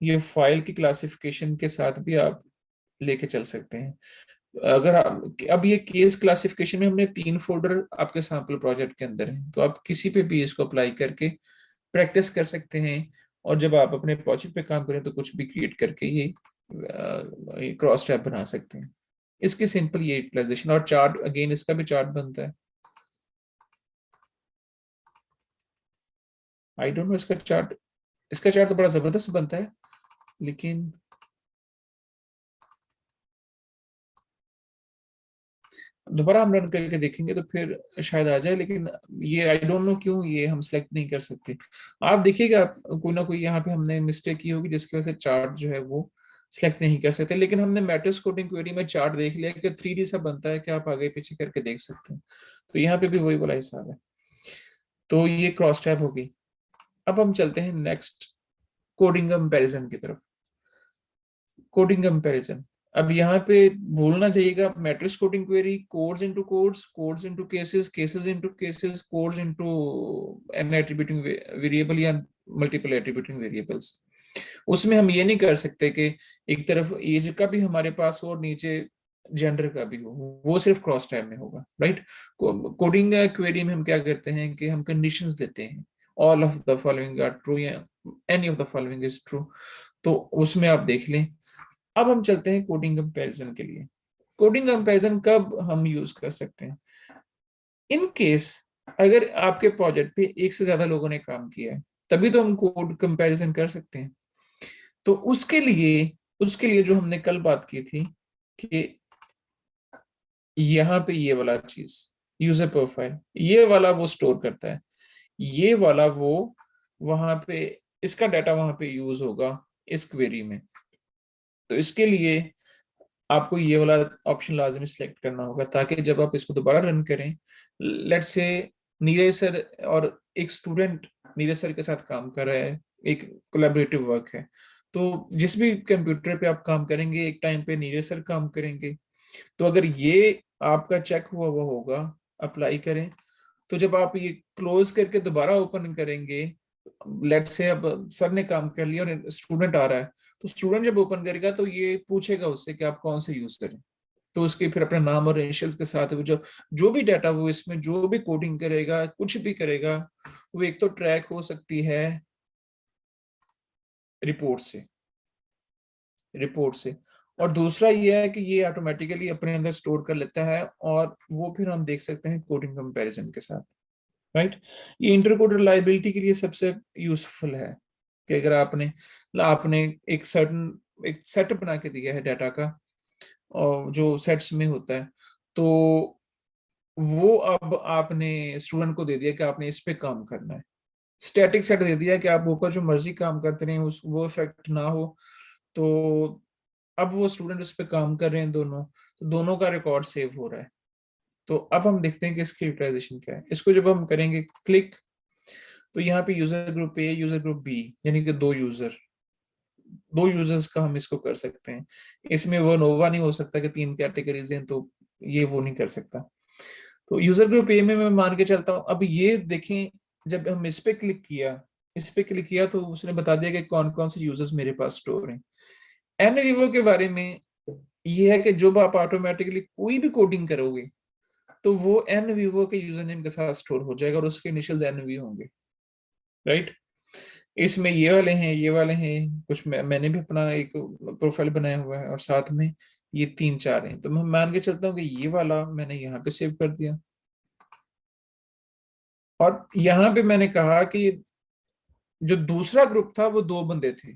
ये फाइल की क्लासिफिकेशन के साथ भी आप लेके चल सकते हैं। अगर आप, अब ये केस क्लासिफिकेशन में हमने 3 फोल्डर आपके सैंपल प्रोजेक्ट के अंदर हैं, तो आप किसी पे भी इसको अप्लाई करके प्रैक्टिस कर सकते हैं। और जब आप अपने प्रोजेक्ट पे काम करें तो कुछ भी क्रिएट करके ये क्रॉस टैब बना सकते हैं। इसकी सिंपल ये यूटिलाइजेशन। और चार्ट, अगेन इसका भी चार्ट बनता है। आई डोंट नो इसका चार्ट तो बड़ा जबरदस्त बनता है, लेकिन दोबारा हम रन करके देखेंगे तो फिर शायद आ जाए। लेकिन ये आई डोंट नो क्यों ये हम सेलेक्ट नहीं कर सकते। आप देखिएगा, कोई ना कोई यहाँ पे हमने मिस्टेक की होगी जिसकी वजह से चार्ट जो है वो सिलेक्ट नहीं कर सकते। लेकिन हमने मैट्रिक्स कोडिंग क्वेरी में चार्ट देख लिया कि 3D सा बनता है कि आप आगे पीछे करके देख सकते हैं। तो यहाँ पे भी वही वाला हिसाब है। तो ये क्रॉस टैब होगी। अब हम चलते हैं नेक्स्ट कोडिंग कंपैरिजन की तरफ। कोडिंग कंपैरिजन, अब यहाँ पे भूलना चाहिएगा, matrix coding query, codes into codes, codes into cases, cases into cases, codes into an attributing variable या मल्टीपल एट्रीब्यूटिंग वेरिएबल्स। उसमें हम ये नहीं कर सकते कि एक तरफ एज का भी हमारे पास हो और नीचे जेंडर का भी हो, वो सिर्फ क्रॉस टैब में होगा, राइट। कोडिंग क्वेरी में हम क्या करते हैं कि हम कंडीशंस देते हैं, all of the following are true या any of the following is true. तो उसमें आप देख लें। अब हम चलते हैं कोडिंग कंपैरिजन के लिए। कोडिंग कंपैरिजन कब हम यूज कर सकते हैं? इन केस अगर आपके प्रोजेक्ट पे एक से ज्यादा लोगों ने काम किया है, तभी तो हम कोड कंपैरिजन कर सकते हैं। तो उसके लिए जो हमने कल बात की थी कि यहाँ पे ये वाला चीज, यूजर प्रोफाइल, ये वाला वो स्टोर करता है, ये वाला वो वहां पे इसका डाटा वहां पे यूज होगा इस क्वेरी में। तो इसके लिए आपको ये वाला ऑप्शन लाजमी सिलेक्ट करना होगा, ताकि जब आप इसको दोबारा रन करें, लेट्स से नीरज सर और एक स्टूडेंट नीरज सर के साथ काम कर रहा है, एक कोलैबोरेटिव वर्क है, तो जिस भी कंप्यूटर पे आप काम करेंगे एक टाइम पे नीरज सर काम करेंगे। तो अगर ये आपका चेक हुआ हुआ होगा, अप्लाई करें, तो जब आप ये क्लोज करके दोबारा ओपन करेंगे, लेट्स से अब सर ने काम कर लिया और स्टूडेंट आ रहा है, तो स्टूडेंट जब ओपन करेगा तो ये पूछेगा उससे कि आप कौन से यूज करें। तो उसके फिर अपना नाम और इनिशियल्स के साथ वो जो जो भी डाटा वो इसमें जो भी कोडिंग करेगा, कुछ भी करेगा, वो एक तो ट्रैक हो सकती है रिपोर्ट से, और दूसरा ये है कि ये ऑटोमेटिकली अपने अंदर स्टोर कर लेता है, और वो फिर हम देख सकते हैं कोडिंग कंपैरिजन के साथ, राइट। ये इंटर कोड रिलायबिलिटी के लिए सबसे यूजफुल है कि अगर आपने आपने एक सेट बना के दिया है डाटा का, और जो सेट्स में होता है, तो वो अब आपने स्टूडेंट को दे दिया कि आपने इस पे काम करना है। स्टैटिक सेट दे दिया कि आप ऊपर जो मर्जी काम करते रहे, उस वो इफेक्ट ना हो। तो अब वो स्टूडेंट उस पे काम कर रहे हैं दोनों, तो दोनों का रिकॉर्ड सेव हो रहा है। तो अब हम देखते हैं कि इसकी यूटिलाइजेशन क्या है। इसको जब हम करेंगे क्लिक, तो यहाँ पे user group A, user group B, यानी कि दो यूजर्स का हम इसको कर सकते हैं। इसमें वो नोवा नहीं हो सकता कि 3 कैटेगरीज हैं, तो ये वो नहीं कर सकता। तो यूजर ग्रुप ए में मैं मान के चलता हूँ। अब ये देखें, जब हम इस पे क्लिक किया तो उसने बता दिया कि कौन कौन से यूजर्स मेरे पास स्टोर हैं। एन वीवो के बारे में ये है कि जब आप ऑटोमेटिकली कोई भी कोडिंग करोगे, तो वो एन वीवो के यूजर नेम के साथ स्टोर हो जाएगा, और उसके इनिशियल्स एन वी होंगे, राइट। इसमें ये वाले हैं कुछ, मैंने भी अपना एक प्रोफाइल बनाया हुआ है, और साथ में ये 3-4 हैं। तो मैं मान के चलता हूँ कि ये वाला मैंने यहाँ पे सेव कर दिया, और यहाँ पे मैंने कहा कि जो दूसरा ग्रुप था वो 2 बंदे थे,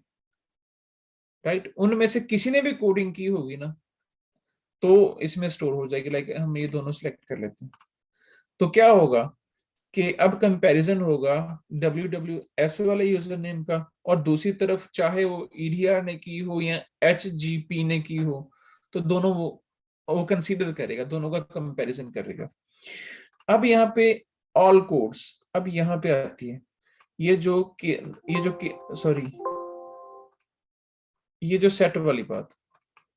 राइट। उनमें से किसी ने भी कोडिंग की होगी ना, तो इसमें स्टोर हो जाएगी। लाइक हम ये दोनों सिलेक्ट कर लेते हैं, तो क्या होगा कि अब कंपैरिजन होगा WWS वाले यूजर नेम का, और दूसरी तरफ चाहे वो EDR ने की हो या HGP ने की हो, तो दोनों वो कंसीडर करेगा, दोनों का कंपैरिजन करेगा। अब यहाँ पे ऑल कोड्स, अब यहाँ पे आती है सॉरी, ये जो सेट वाली बात,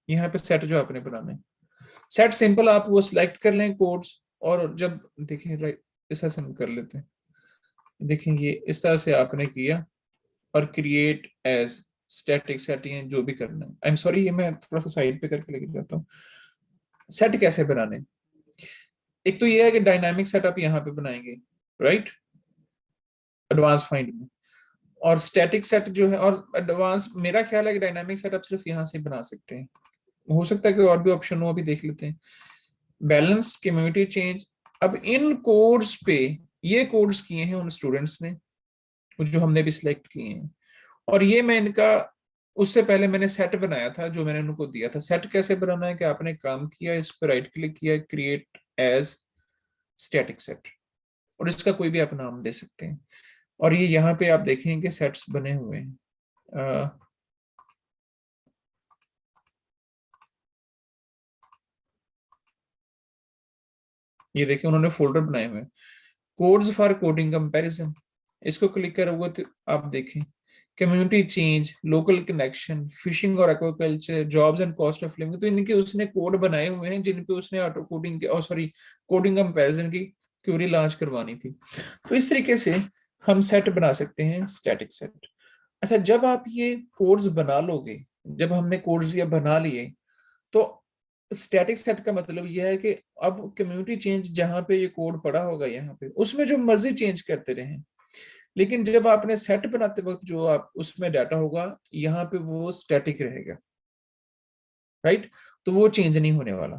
यहाँ पे सेट जो आपने बनाना है, सेट सिंपल, आप वो सिलेक्ट कर लें कोड्स, और जब देखें, राइट, इस तरह से हम कर लेते हैं। देखेंगे इस तरह से आपने किया, और क्रिएट एज स्टैटिक सेट, ये जो भी करना है। आई एम सॉरी, ये मैं थोड़ा सा साइड पे करके लेके जाता हूँ। सेट कैसे बनाने, एक तो ये है कि डायनामिक सेट आप यहाँ पे बनाएंगे, राइट, एडवांस फाइंड में। और स्टैटिक सेट जो है, और एडवांस, मेरा ख्याल है कि डायनामिक सेट आप सिर्फ यहाँ से बना सकते हैं। हो सकता है कि और भी ऑप्शन हो, अभी देख लेते हैं। Balance, community change. अब इन कोड्स पे, ये कोड्स किए हैं उन स्टूडेंट्स ने जो हमने भी सिलेक्ट किए हैं, और ये मैं इनका, उससे पहले मैंने सेट बनाया था जो मैंने उनको दिया था। सेट कैसे बनाना है कि आपने काम किया, इस पर राइट क्लिक किया, क्रिएट एज स्टैटिक सेट, और इसका कोई भी आप नाम दे सकते हैं। और ये यहाँ पे आप देखेंगे सेट्स बने हुए हैं। ये देखिए उन्होंने फोल्डर बनाए हुए हैं, कोड्स फॉर कोडिंग कंपैरिजन। इसको क्लिक करोगे तो आप देखें community change, local connection, fishing और aquaculture, jobs and cost of living. तो इनके उसने कोड बनाए हुए हैं जिन पे उसने ऑटो कोडिंग के, सॉरी, कोडिंग कंपैरिजन की क्वेरी लॉन्च करवानी थी। तो इस तरीके से हम सेट बना सकते हैं, स्टैटिक सेट। अच्छा, जब आप ये कोड्स बना लोगे, जब हमने कोड्स ये बना लिए, तो स्टैटिक सेट का मतलब यह है कि अब कम्युनिटी चेंज जहां पे ये कोड पड़ा होगा, यहाँ पे उसमें जो मर्जी चेंज करते रहे, लेकिन जब आपने सेट बनाते वक्त जो आप उसमें डाटा होगा, यहाँ पे वो स्टैटिक रहेगा, राइट। तो वो चेंज नहीं होने वाला।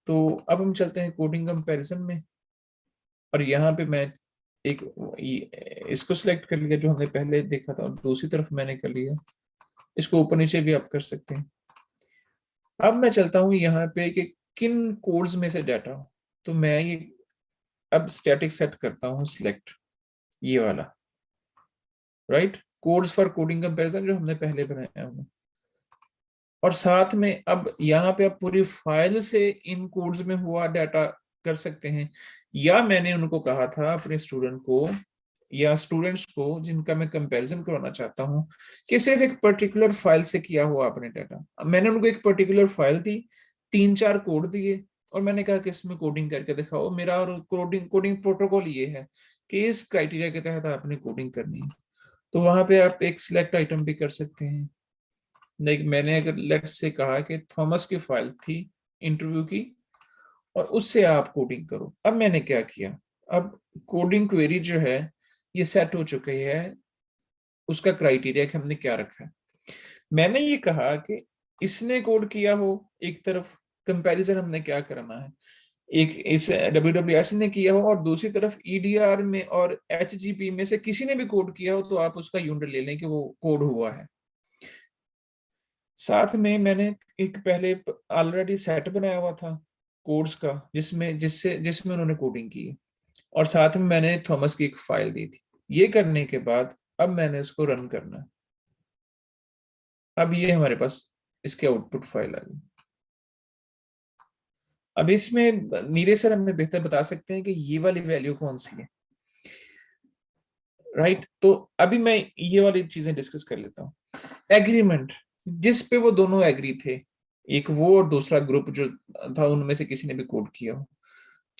तो अब हम चलते हैं कोडिंग कंपैरिजन में, और यहाँ पे मैं एक इसको सिलेक्ट कर लिया जो हमने पहले देखा था, और दूसरी तरफ मैंने कर लिया। इसको ऊपर नीचे भी आप कर सकते हैं। अब मैं चलता हूँ यहाँ पे कि किन कोड्स में से डाटा हो, तो मैं ये अब स्टैटिक सेट करता हूँ सिलेक्ट, ये वाला, right, codes for coding comparison जो हमने पहले बनाया हुआ। और साथ में अब यहाँ पे आप पूरी फाइल से इन कोड्स में हुआ डाटा कर सकते हैं, या मैंने उनको कहा था अपने स्टूडेंट को या स्टूडेंट्स को जिनका मैं कंपैरिजन करवाना चाहता हूँ, कि सिर्फ एक पर्टिकुलर फाइल से किया हुआ आपने डाटा। मैंने उनको एक पर्टिकुलर फाइल दी, 3-4 कोड दिए, और मैंने कहा कि इसमें कोडिंग करके दिखाओ। मेरा और कोडिंग प्रोटोकॉल ये है कि इस क्राइटेरिया के तहत आपने कोडिंग करनी है। तो वहां पे आप एक सिलेक्ट आइटम भी कर सकते हैं। लाइक मैंने अगर लेट्स से कहा कि थॉमस की फाइल थी इंटरव्यू की, और उससे आप कोडिंग करो। अब मैंने क्या किया, अब कोडिंग क्वेरी जो है ये सेट हो चुकी है, उसका क्राइटेरिया कि हमने क्या रखा है। मैंने ये कहा कि इसने कोड किया हो, एक तरफ कंपैरिजन हमने क्या करना है, एक इस डब्ल्यूडब्ल्यूएस ने किया हो और दूसरी तरफ ईडीआर में और एचजीपी में से किसी ने भी कोड किया हो, तो आप उसका यूनिट ले लें कि वो कोड हुआ है। साथ में मैंने एक पहले ऑलरेडी सेट बनाया हुआ था कोड्स का, जिसमें उन्होंने कोडिंग की, और साथ में मैंने थॉमस की एक फाइल दी थी। ये करने के बाद अब मैंने उसको रन करना है। अब ये हमारे पास इसके आउटपुट फाइल आ गई। अब इसमें नीरज सर हमें बेहतर बता सकते हैं कि ये वाली वैल्यू कौन सी है, राइट? तो अभी मैं ये वाली चीजें डिस्कस कर लेता हूँ। एग्रीमेंट, जिस पे वो दोनों एग्री थे, एक वो और दूसरा ग्रुप जो था, उनमें से किसी ने भी कोड किया हो,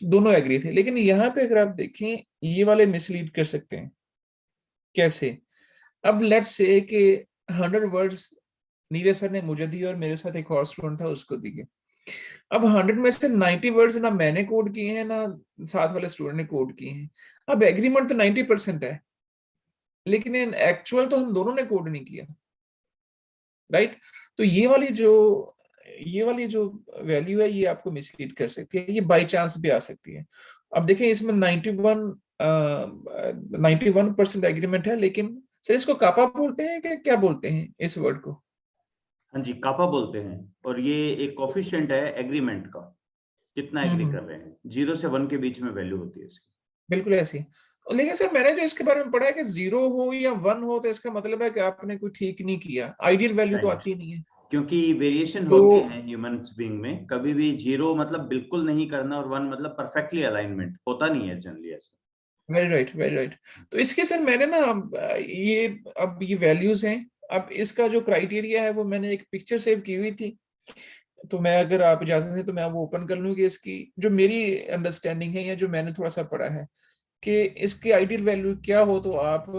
तो दोनों एग्री थे। लेकिन यहाँ पे अगर आप देखें, ये वाले मिसलीड कर सकते हैं। कैसे? अब लेट्स से कि 100 वर्ड्स नीरज सर ने मुझे दिए और मेरे साथ एक और स्टूडेंट था, उसको दिए। अब 100 में से 90 वर्ड्स ना मैंने कोड किए हैं, ना साथ वाले स्टूडेंट ने कोड किए हैं। अब एग्रीमेंट तो 90% है, लेकिन इन एक्चुअल तो हम दोनों ने कोड नहीं किया, राइट? तो ये वाली जो वैल्यू है, ये आपको मिसलीड कर सकती है, ये बाई चांस भी आ सकती है। अब देखें, इसमें 91% एग्रीमेंट है, लेकिन सर इसको कापा बोलते हैं कि क्या बोलते हैं इस वर्ड को? हाँ जी, कापा बोलते हैं, और ये एक कोफिशिएंट है एग्रीमेंट का, कितना एग्री कर रहे हैं। 0 से 1 के बीच में वैल्यू होती है इसकी। बिल्कुल ऐसी। लेकिन सर मैंने जो इसके बारे में पढ़ा है कि 0 हो या 1 हो, तो इसका मतलब है कि आपने कोई ठीक नहीं किया, आइडियल वैल्यू तो राइट, आती नहीं है। क्योंकि वेरिएशन तो होते हैं ह्यूमन बीइंग में। कभी भी 0 मतलब बिल्कुल नहीं करना और 1 मतलब परफेक्टली अलाइनमेंट होता नहीं है जनरली ऐसा। Very right, very right. तो इसके सर मैंने ना ये अब ये वैल्यूज हैं। अब इसका जो क्राइटेरिया है वो मैंने एक पिक्चर सेव की हुई थी, तो मैं, अगर आप इजाजत दें तो मैं वो ओपन कर लूँ कि इसकी जो मेरी अंडरस्टैंडिंग है या जो मैंने थोड़ा सा पढ़ा है कि इसकी आइडियल वैल्यू क्या हो, तो आप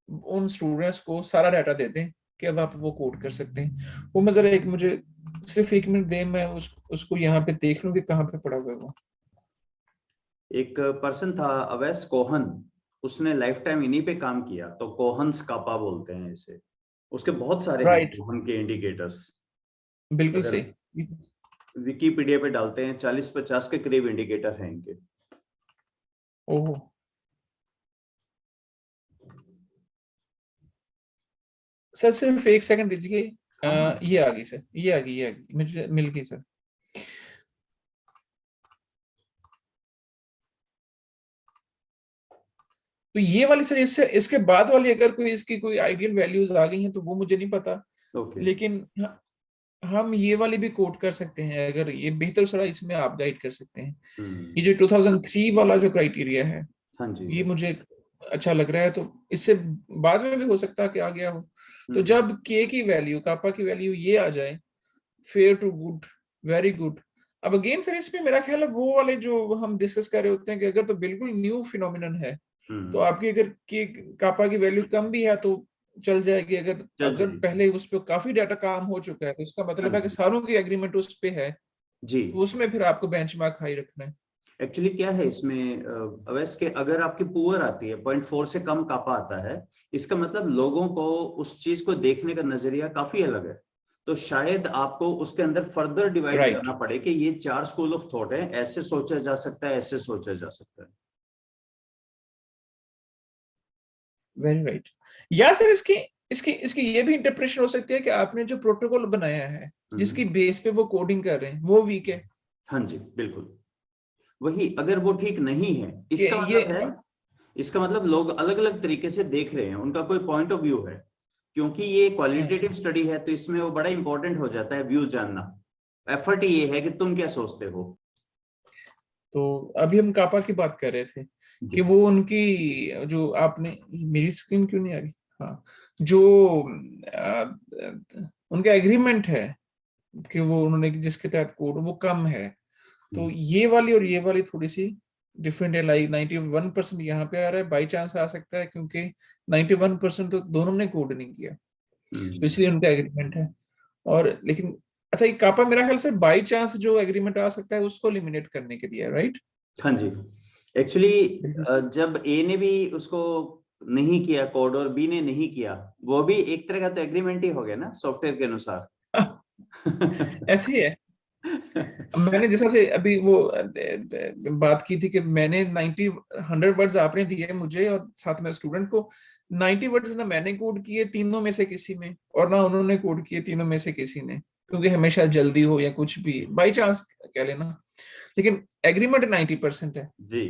उन स्टूडेंट्स को सारा डाटा दे दें कि अब आप वो कोड कर सकते हैं। वो मैं जरा मुझे सिर्फ 1 मिनट दें, मैं उसको यहाँ पे देख लूँ कि कहाँ पे पड़ा हुआ है वो। एक पर्सन था अवैस कोहन, उसने लाइफ टाइम इन्हीं पे काम किया, तो कोहन्स कापा बोलते हैं इसे। उसके बहुत सारे हैं राइट, कोहन के इंडिकेटर्स। बिल्कुल अगर सही। विकीपीडिया पे डालते हैं, 40-50 के करीब इंडिकेटर हैं इनके। ओह, सर सिर्फ 1 सेकंड दीजिए। हाँ हाँ। ये आ गई सर, ये आ गई, मुझे मिल गई सर। तो ये वाली सर, इससे इसके बाद वाली अगर कोई इसकी कोई आइडियल वैल्यूज आ गई हैं तो वो मुझे नहीं पता, ओके। लेकिन हम ये वाली भी कोट कर सकते हैं, अगर ये बेहतर सर इसमें आप गाइड कर सकते हैं। ये जो 2003 वाला जो क्राइटेरिया है, हाँ जी। ये मुझे अच्छा लग रहा है, तो इससे बाद में भी हो सकता है कि आ गया हो। तो जब के की वैल्यू, कापा की वैल्यू ये आ जाए, fair to good, very good. अब अगेन सर इसमें मेरा ख्याल है वो वाले जो हम डिस्कस कर रहे होते हैं कि अगर तो बिल्कुल न्यू फिनोमिनन है, तो आपकी अगर के कापा की वैल्यू कम भी है तो चल जाएगी। अगर चल अगर जाएगी। पहले उस पर काफी डाटा काम हो चुका है, तो इसका हाँ मतलब है कि जी। सारों की एग्रीमेंट उस पे है, जी, तो उसमें फिर आपको बेंचमार्क हाई रखना है। एक्चुअली क्या है इसमें अवैस के, अगर आपकी पुअर आती है 0.4 से कम कापा आता है, इसका मतलब लोगों को उस चीज को देखने का नजरिया काफी अलग है। तो शायद आपको उसके अंदर फर्दर डिवाइड राइट, करना पड़े कि ये 4 स्कूल ऑफ थॉट है, ऐसे सोचा जा सकता है, ऐसे सोचा जा सकता है। Very right. या सर इसकी इसकी इसकी ये भी इंटरप्रिटेशन हो सकती है कि आपने जो प्रोटोकॉल बनाया है, जिसकी बेस पे वो कोडिंग कर रहे हैं, वो वीक है। हाँ जी, बिल्कुल वही। अगर वो ठीक नहीं है, कि इसका ये मतलब है, इसका मतलब लोग अलग अलग तरीके से देख रहे हैं, उनका कोई पॉइंट ऑफ व्यू है। क्योंकि ये क्वालिटेटिव स्टडी है, तो इसमें वो बड़ा इंपॉर्टेंट हो जाता है व्यू जानना। एफर्ट ये है कि तुम क्या सोचते हो। तो अभी हम कापा की बात कर रहे थे कि जी। वो उनकी जो आपने, मेरी स्क्रीन क्यों नहीं आ रही? हाँ, जो उनका एग्रीमेंट है कि वो उन्होंने जिसके तहत कोड, वो कम है। तो ये वाली और ये वाली थोड़ी सी डिफरेंट है। लाइक 91% यहाँ पे आ रहा है, बाई चांस आ सकता है क्योंकि 91% तो दोनों ने कोड नहीं किया, तो इसलिए उनका एग्रीमेंट है। और लेकिन अच्छा, ये कापा मेरा ख्याल से बाई चांस जो एग्रीमेंट आ सकता है उसको एलिमिनेट करने के लिए, राइट? हाँ जी, एक्चुअली बिल्कुल सही। जब ए ने भी उसको नहीं किया कोड और बी ने नहीं किया, वो भी एक तरह का तो एग्रीमेंट ही हो गया ना सॉफ्टवेयर के अनुसार। ऐसी है। मैंने जैसा से अभी वो बात की थी कि मैंने 100 वर्ड्स आपने दिए मुझे और साथ में स्टूडेंट को, 90 वर्ड्स ना मैंने कोड किए तीनों में से किसी में, और ना उन्होंने कोड किए तीनों में से किसी ने, क्योंकि हमेशा जल्दी हो या कुछ भी बाई चांस कह लेना, लेकिन एग्रीमेंट 90% है। जी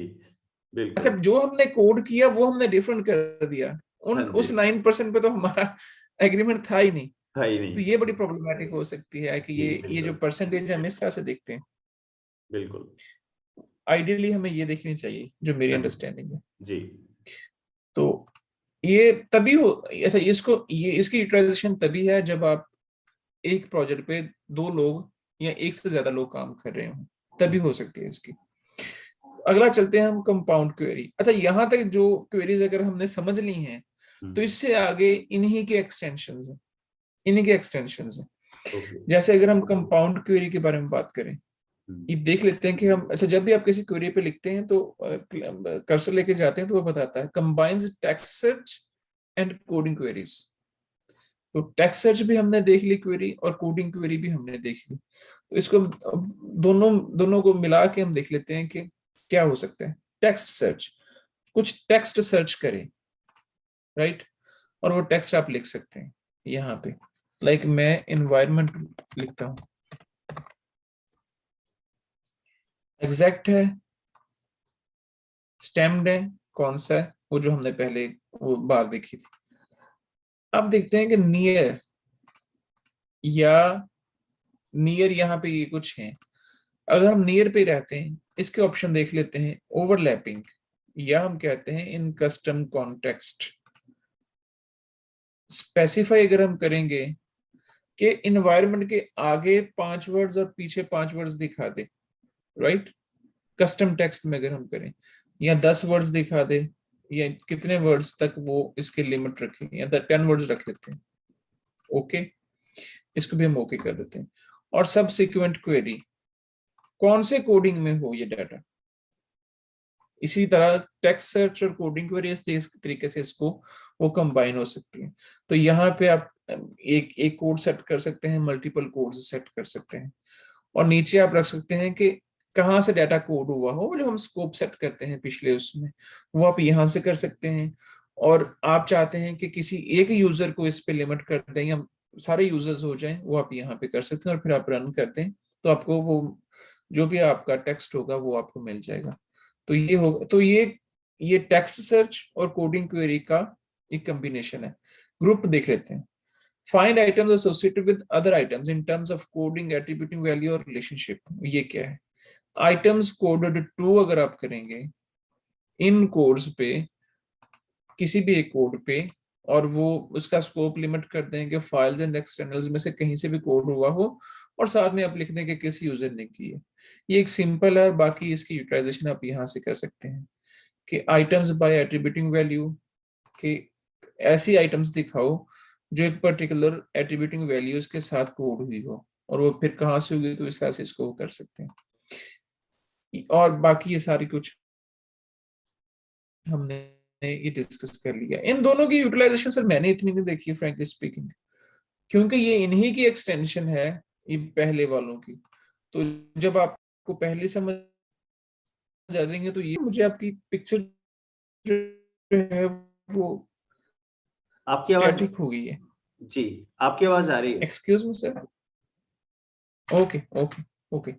अच्छा, बिल्कुल। जो हमने कोड किया वो हमने डिफरेंट कर दिया, हाँ उन जी, उस 9% पे तो हमारा एग्रीमेंट था ही नहीं। था ही तो नहीं। ये बड़ी प्रॉब्लमेटिक हो सकती है कि जी ये जो बिल्कुल परसेंटेज हम इस तरह से देखते हैं। बिल्कुल। आइडियली हमें ये देखनी चाहिए, जो मेरी हाँ अंडरस्टैंडिंग है। जी तो ये तभी हो, ऐसा इसको ये इसकी यूटिलाइजेशन तभी है जब आप एक प्रोजेक्ट पे दो लोग या एक से ज्यादा लोग काम कर रहे हो, तभी हो सकती है इसकी। अगला चलते हैं हम कंपाउंड क्वेरी। अच्छा, यहां तक जो क्वेरीज अगर हमने समझ ली हैं, तो इससे आगे इन्हीं के एक्सटेंशंस हैं, इन्हीं के एक्सटेंशंस हैं। ओके। जैसे अगर हम कंपाउंड क्वेरी के बारे में बात करें, ये देख लेते हैं कि हम, अच्छा जब भी आप किसी क्वेरी पे लिखते हैं तो कर्सर लेके जाते हैं तो वो बताता है combines text search and coding queries. तो टेक्स्ट सर्च भी हमने देख ली क्वेरी, और कोडिंग क्वेरी भी हमने देख ली। तो इसको दोनों दोनों को मिला के हम देख लेते हैं कि क्या हो सकता है। टेक्स्ट सर्च, कुछ टेक्स्ट सर्च करें, राइट, और वो टेक्स्ट आप लिख सकते हैं यहाँ पे। लाइक मैं एनवायरमेंट लिखता हूँ, एग्जैक्ट है, स्टेम्ड है, कौन सा है, वो जो हमने पहले वो बार देखी थी। अब देखते हैं कि नियर, या नियर यहाँ पे ये कुछ है। अगर हम नियर पे रहते हैं, इसके ऑप्शन देख लेते हैं, ओवरलैपिंग, या हम कहते हैं इन कस्टम कॉन्टेक्स्ट। स्पेसिफाई अगर हम करेंगे कि इन्वायरमेंट के आगे 5 वर्ड्स और पीछे 5 वर्ड्स दिखा दे, राइट, कस्टम टेक्स्ट में अगर हम करें, या 10 वर्ड्स दिखा दे, या कितने वर्ड्स तक वो इसके लिमिट रखें, या 10 वर्ड्स रख लेते हैं, ओके, इसको भी हम ओके कर देते हैं। और सब सिक्वेंट क्वेरी, कौन से कोडिंग में हो ये डाटा। इसी तरह टेक्स्ट सर्च और कोडिंग क्वेरी इस तरीके से इसको वो कंबाइन हो सकती है। तो यहाँ पे आप एक एक कोड सेट कर सकते हैं, मल्टीपल कोड सेट कर सकते हैं, और नीचे आप रख सकते हैं कि कहाँ से डाटा कोड हुआ हो, जो हम स्कोप सेट करते हैं पिछले उसमें, वो आप यहाँ से कर सकते हैं। और आप चाहते हैं कि किसी एक यूजर को इस पे लिमिट कर दें या सारे यूजर्स हो जाएं, वो आप यहाँ पे कर सकते हैं, और फिर आप रन करते हैं तो आपको वो जो भी आपका टेक्स्ट होगा वो आपको मिल जाएगा। तो ये होगा, तो ये टेक्स्ट सर्च और कोडिंग क्वेरी का एक कॉम्बिनेशन है। ग्रुप देख लेते हैं। Find items associated with other items in terms of coding, attributing value और रिलेशनशिप। ये क्या है? आइटम्स कोडेड टू अगर आप करेंगे इन कोड्स पे, किसी भी एक कोड पे, और वो उसका स्कोप लिमिट कर देंगे फाइल्स एंड एक्सटर्नल्स में से कहीं से भी कोड हुआ हो, और साथ में आप लिख देंगे किस यूजर ने की है। ये एक सिंपल है, और बाकी इसकी यूटिलाइजेशन आप यहाँ से कर सकते हैं कि आइटम्स बाय एट्रीब्यूटिंग वैल्यू, कि ऐसी आइटम्स दिखाओ जो एक पर्टिकुलर एट्रीब्यूटिंग वैल्यूज के साथ कोड हुई हो, और वो फिर कहाँ से होगी, तो इस तरह से इसको कर सकते हैं। और बाकी ये सारी कुछ हमने ये डिस्कस कर लिया। इन दोनों की यूटिलाइजेशन सर मैंने इतनी नहीं देखी फ्रैंकली स्पीकिंग, क्योंकि ये इन्हीं की एक्सटेंशन है, ये पहले वालों की। तो जब आपको पहले समझ आ जाएंगे, तो ये मुझे आपकी पिक्चर जो है वो आपकी आवाज, स्टैटिक हो गई है। जी आपकी आवाज आ रही है। Excuse me sir. Okay okay okay.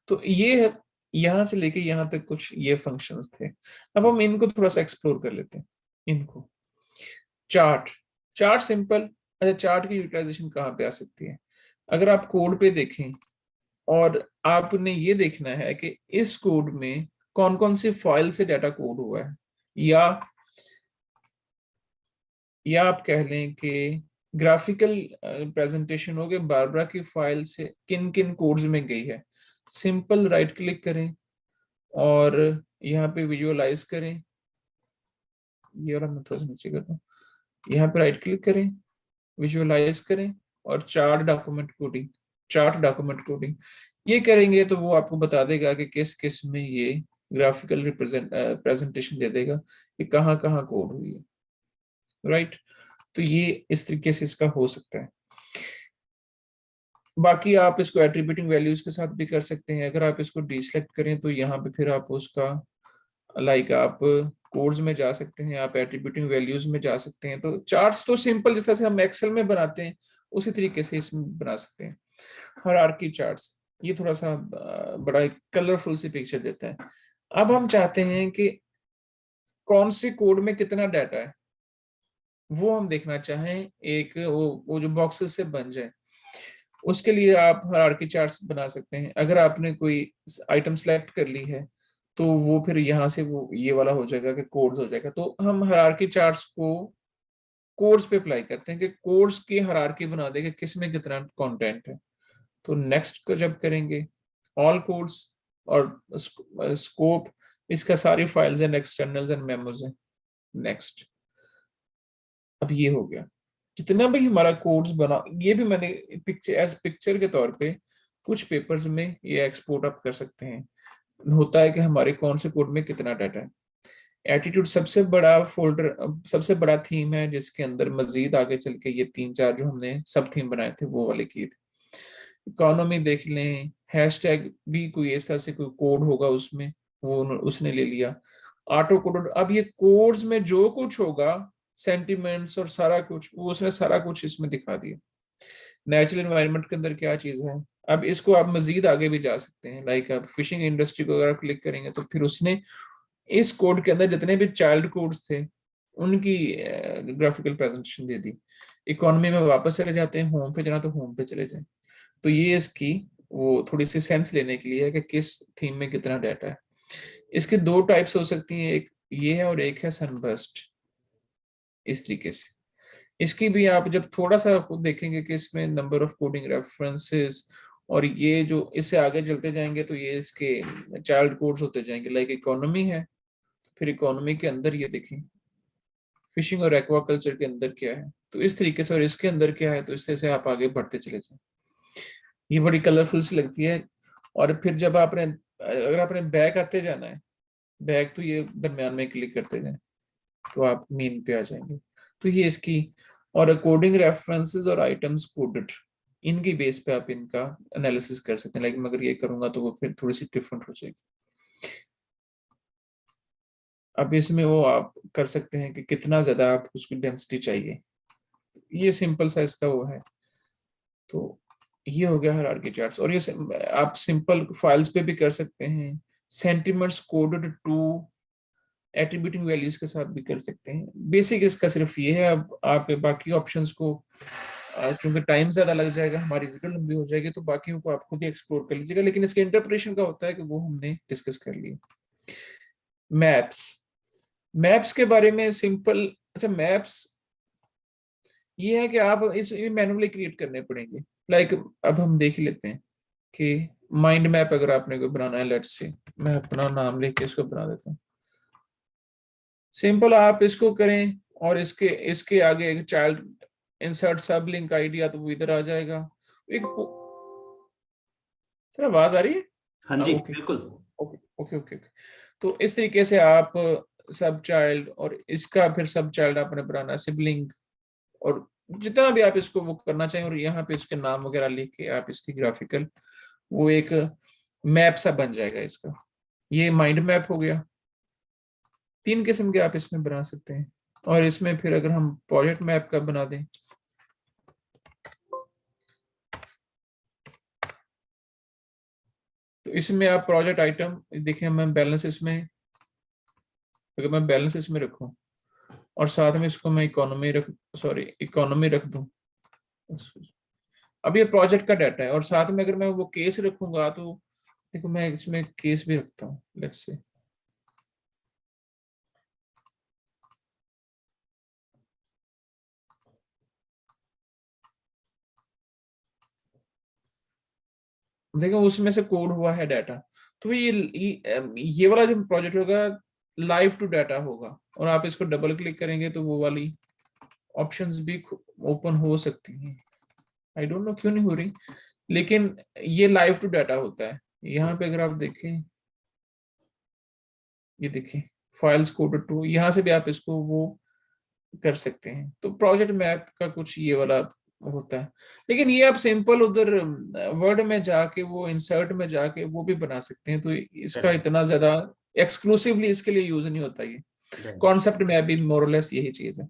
तो ये है, यहाँ से लेके यहाँ तक कुछ ये फंक्शंस थे। अब हम इनको थोड़ा सा एक्सप्लोर कर लेते हैं इनको। Chart, chart simple. अच्छा, चार्ट की यूटिलाइजेशन कहाँ पे आ सकती है? अगर आप कोड पे देखें, और आपने ये देखना है कि इस कोड में कौन कौन सी फाइल से डाटा कोड हुआ है, या आप कह लें कि ग्राफिकल प्रेजेंटेशन हो गया, बारबरा की फाइल से किन किन कोड्स में गई है। सिंपल राइट क्लिक करें और यहाँ पे विजुअलाइज करें, ये वाला मैं थोड़ा सा नीचे करता हूँ। यहाँ पे राइट क्लिक करें, विजुअलाइज करें, और chart document coding, chart document coding ये करेंगे तो वो आपको बता देगा कि किस किस में ये ग्राफिकल प्रेजेंटेशन दे देगा कि कहाँ कहाँ कोड हुई है। राइट। तो ये इस तरीके से इसका हो सकता है। बाकी आप इसको एट्रीब्यूटिंग वैल्यूज के साथ भी कर सकते हैं। अगर आप इसको डिसेलेक्ट करें तो यहाँ पे फिर आप उसका लाइक आप कोड्स में जा सकते हैं, आप एट्रीब्यूटिंग वैल्यूज में जा सकते हैं। तो चार्ट्स तो सिंपल जिस तरह से हम एक्सेल में बनाते हैं उसी तरीके से इसमें बना सकते हैं। हायरार्की चार्ट्स ये थोड़ा सा बड़ा कलरफुल सी पिक्चर देता है। अब हम चाहते हैं कि कौन से कोड में कितना डाटा है वो हम देखना चाहें, एक वो जो बॉक्सेस से बन जाए, उसके लिए आप हायरार्की चार्ट्स बना सकते हैं। अगर आपने कोई आइटम सेलेक्ट कर ली है तो वो फिर यहाँ से वो ये वाला हो जाएगा कि कोड्स हो जाएगा। तो हम हायरार्की चार्ट्स को कोड्स पे अप्लाई करते हैं कि कोड्स की हायरार्की बना देंगे किस में कितना कंटेंट है। तो नेक्स्ट को जब करेंगे ऑल कोड्स और स्कोप, इसका सारी files and externals and memos है। नेक्स्ट, अब ये हो गया। जितना भी हमारा कोड्स बना, ये भी मैंने पिक्चर एज पिक्चर के तौर पे कुछ पेपर्स में ये एक्सपोर्ट अप कर सकते हैं। होता है कि हमारे कौन से कोड में कितना डाटा है। एटीट्यूड सबसे बड़ा फोल्डर, सबसे बड़ा थीम है जिसके अंदर मजीद आगे चल के ये 3-4 जो हमने सब थीम बनाए थे वो वाले किए थे। इकोनॉमी देख लें, हैशटैग भी कोई ऐसा से कोई कोड होगा उसमें, वो उसने ले लिया। ऑटो कोड, अब ये कोड्स में जो कुछ होगा सेंटिमेंट्स और सारा कुछ वो उसने सारा कुछ इसमें दिखा दिया। नेचुरल एनवायरनमेंट के अंदर क्या चीज है, अब इसको आप मजीद आगे भी जा सकते हैं। लाइक आप फिशिंग इंडस्ट्री को अगर क्लिक करेंगे तो फिर उसने इस कोड के अंदर जितने भी चाइल्ड कोड्स थे उनकी ग्राफिकल प्रेजेंटेशन दे दी। इकोनॉमी में वापस चले जाते हैं, होम पे जाना तो होम पे चले जाए। तो ये इसकी वो थोड़ी सी सेंस लेने के लिए है कि किस थीम में कितना डाटा है। इसके दो टाइप्स हो सकती हैं, एक ये है और एक है सनबर्स्ट। इस तरीके से इसकी भी आप जब थोड़ा सा खुद देखेंगे कि इसमें नंबर ऑफ कोडिंग रेफरेंसेस और ये जो इससे आगे चलते जाएंगे तो ये इसके चाइल्ड कोड्स होते जाएंगे। लाइक इकोनॉमी है, फिर इकोनॉमी के अंदर ये देखें फिशिंग और एक्वाकल्चर के अंदर क्या है, तो इस तरीके से, और इसके अंदर क्या है, तो इस तरह से आप आगे बढ़ते चले जाए। ये बड़ी कलरफुल सी लगती है। और फिर जब आपने अगर आपने बैक आते जाना है, बैक तो ये दरम्यान में क्लिक करते जाए तो आप मीन पे आ जाएंगे। तो ये इसकी, और कोडिंग रेफरेंसेस और आइटम्स कोडेड, इनकी बेस पे आप इनका एनालिसिस कर सकते हैं। लेकिन अगर ये करूंगा तो वो फिर थोड़ी सी डिफरेंट हो जाएगी। अब इसमें वो आप कर सकते हैं कि कितना ज्यादा आप उसकी डेंसिटी चाहिए, ये सिंपल सा इसका वो है। तो ये हो गया हायरार्की चार्ट्स। और ये आप सिंपल फाइल्स पे भी कर सकते हैं, sentiments coded to attributing values के साथ भी कर सकते हैं। बेसिक इसका सिर्फ ये है। अब आप बाकी ऑप्शंस को चूंकि टाइम ज्यादा लग जाएगा, हमारी वीडियो लंबी हो जाएगी, तो बाकी को आप खुद ही एक्सप्लोर कर लीजिएगा। लेकिन इसके इंटरप्रिटेशन का होता है कि वो हमने डिस्कस कर लिया। मैप्स, मैप्स के बारे में सिंपल, अच्छा मैप्स ये है कि आप इस मैनुअली क्रिएट करने पड़ेंगे। लाइक अब हम देख लेते हैं कि माइंड मैप अगर आपने कोई बनाना है, लेट्स से मैं अपना नाम लिख के इसको बना देता हूँ। सिंपल आप इसको करें और इसके इसके आगे एक चाइल्ड इंसर्ट सब लिंक आइडिया, तो वो इधर आ जाएगा। एक सर आवाज आ रही है? हाँ जी ओके बिल्कुल। Okay okay okay. तो इस तरीके से आप सब चाइल्ड और इसका फिर सब चाइल्ड आपने बनाना, सिबलिंग और जितना भी आप इसको वो करना चाहें, और यहाँ पे इसके नाम वगैरह लिख के आप इसकी ग्राफिकल वो एक मैप सा बन जाएगा इसका। ये माइंड मैप हो गया। 3 किस्म के आप इसमें बना सकते हैं। और इसमें फिर अगर हम प्रोजेक्ट मैप का बना दें, तो इसमें आप प्रोजेक्ट आइटम देखिए, मैं बैलेंस इसमें, अगर मैं बैलेंस इसमें रखूं और साथ में इसको मैं इकोनॉमी रख, सॉरी इकोनॉमी रख दूं, अब ये प्रोजेक्ट का डाटा है। और साथ में अगर मैं वो केस रखूंगा तो देखो मैं इसमें केस भी रखता हूँ, लेट्स से देखो उसमें से कोड हुआ है डाटा। तो ये वाला जो प्रोजेक्ट होगा लाइव टू डाटा होगा, और आप इसको डबल क्लिक करेंगे तो वो वाली ऑप्शंस भी ओपन हो सकती हैं। आई डोंट नो क्यों नहीं हो रही, लेकिन ये लाइव टू डाटा होता है। यहाँ पे अगर आप देखें, ये देखिए फाइल्स कोडेड टू, यहाँ से भी आप इसको वो कर सकते हैं। तो प्रोजेक्ट मैप का कुछ ये वाला होता है, लेकिन ये आप सिंपल उधर वर्ड में जाके, वो इंसर्ट में जाके वो भी बना सकते हैं, तो इसका करेक्ट। इतना ज्यादा एक्सक्लूसिवली इसके लिए यूज नहीं होता। ये राइट। कॉन्सेप्ट में भी मोरलेस यही चीज है।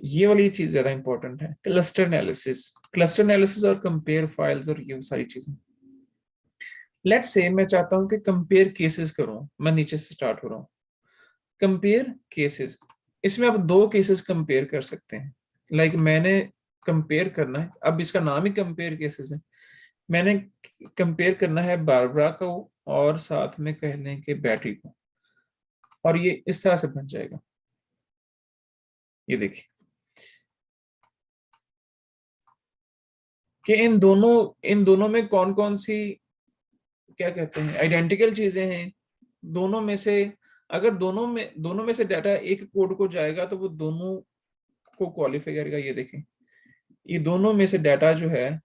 ये वाली चीज ज्यादा इंपॉर्टेंट है, क्लस्टर एनालिसिस और कंपेयर फाइल्स और ये सारी चीजें। लेट्स से मैं चाहता हूं कि कंपेयर केसेस करूं, मैं नीचे से स्टार्ट हो रहा हूं। कंपेयर केसेस, इसमें आप दो केसेस कंपेयर कर सकते हैं। लाइक मैंने कंपेयर करना है, अब इसका नाम ही कंपेयर केसेस है। मैंने कंपेयर करना है बारबरा को और साथ में कह लें कि बैटरी को, और ये इस तरह से बन जाएगा। ये देखिए कि इन दोनों में कौन कौन सी, क्या कहते हैं, आइडेंटिकल चीजें हैं। दोनों में से, अगर दोनों में से डाटा एक कोड को जाएगा तो वो दोनों को क्वालिफाई करेगा। ये देखें, ये दोनों में से डाटा जो है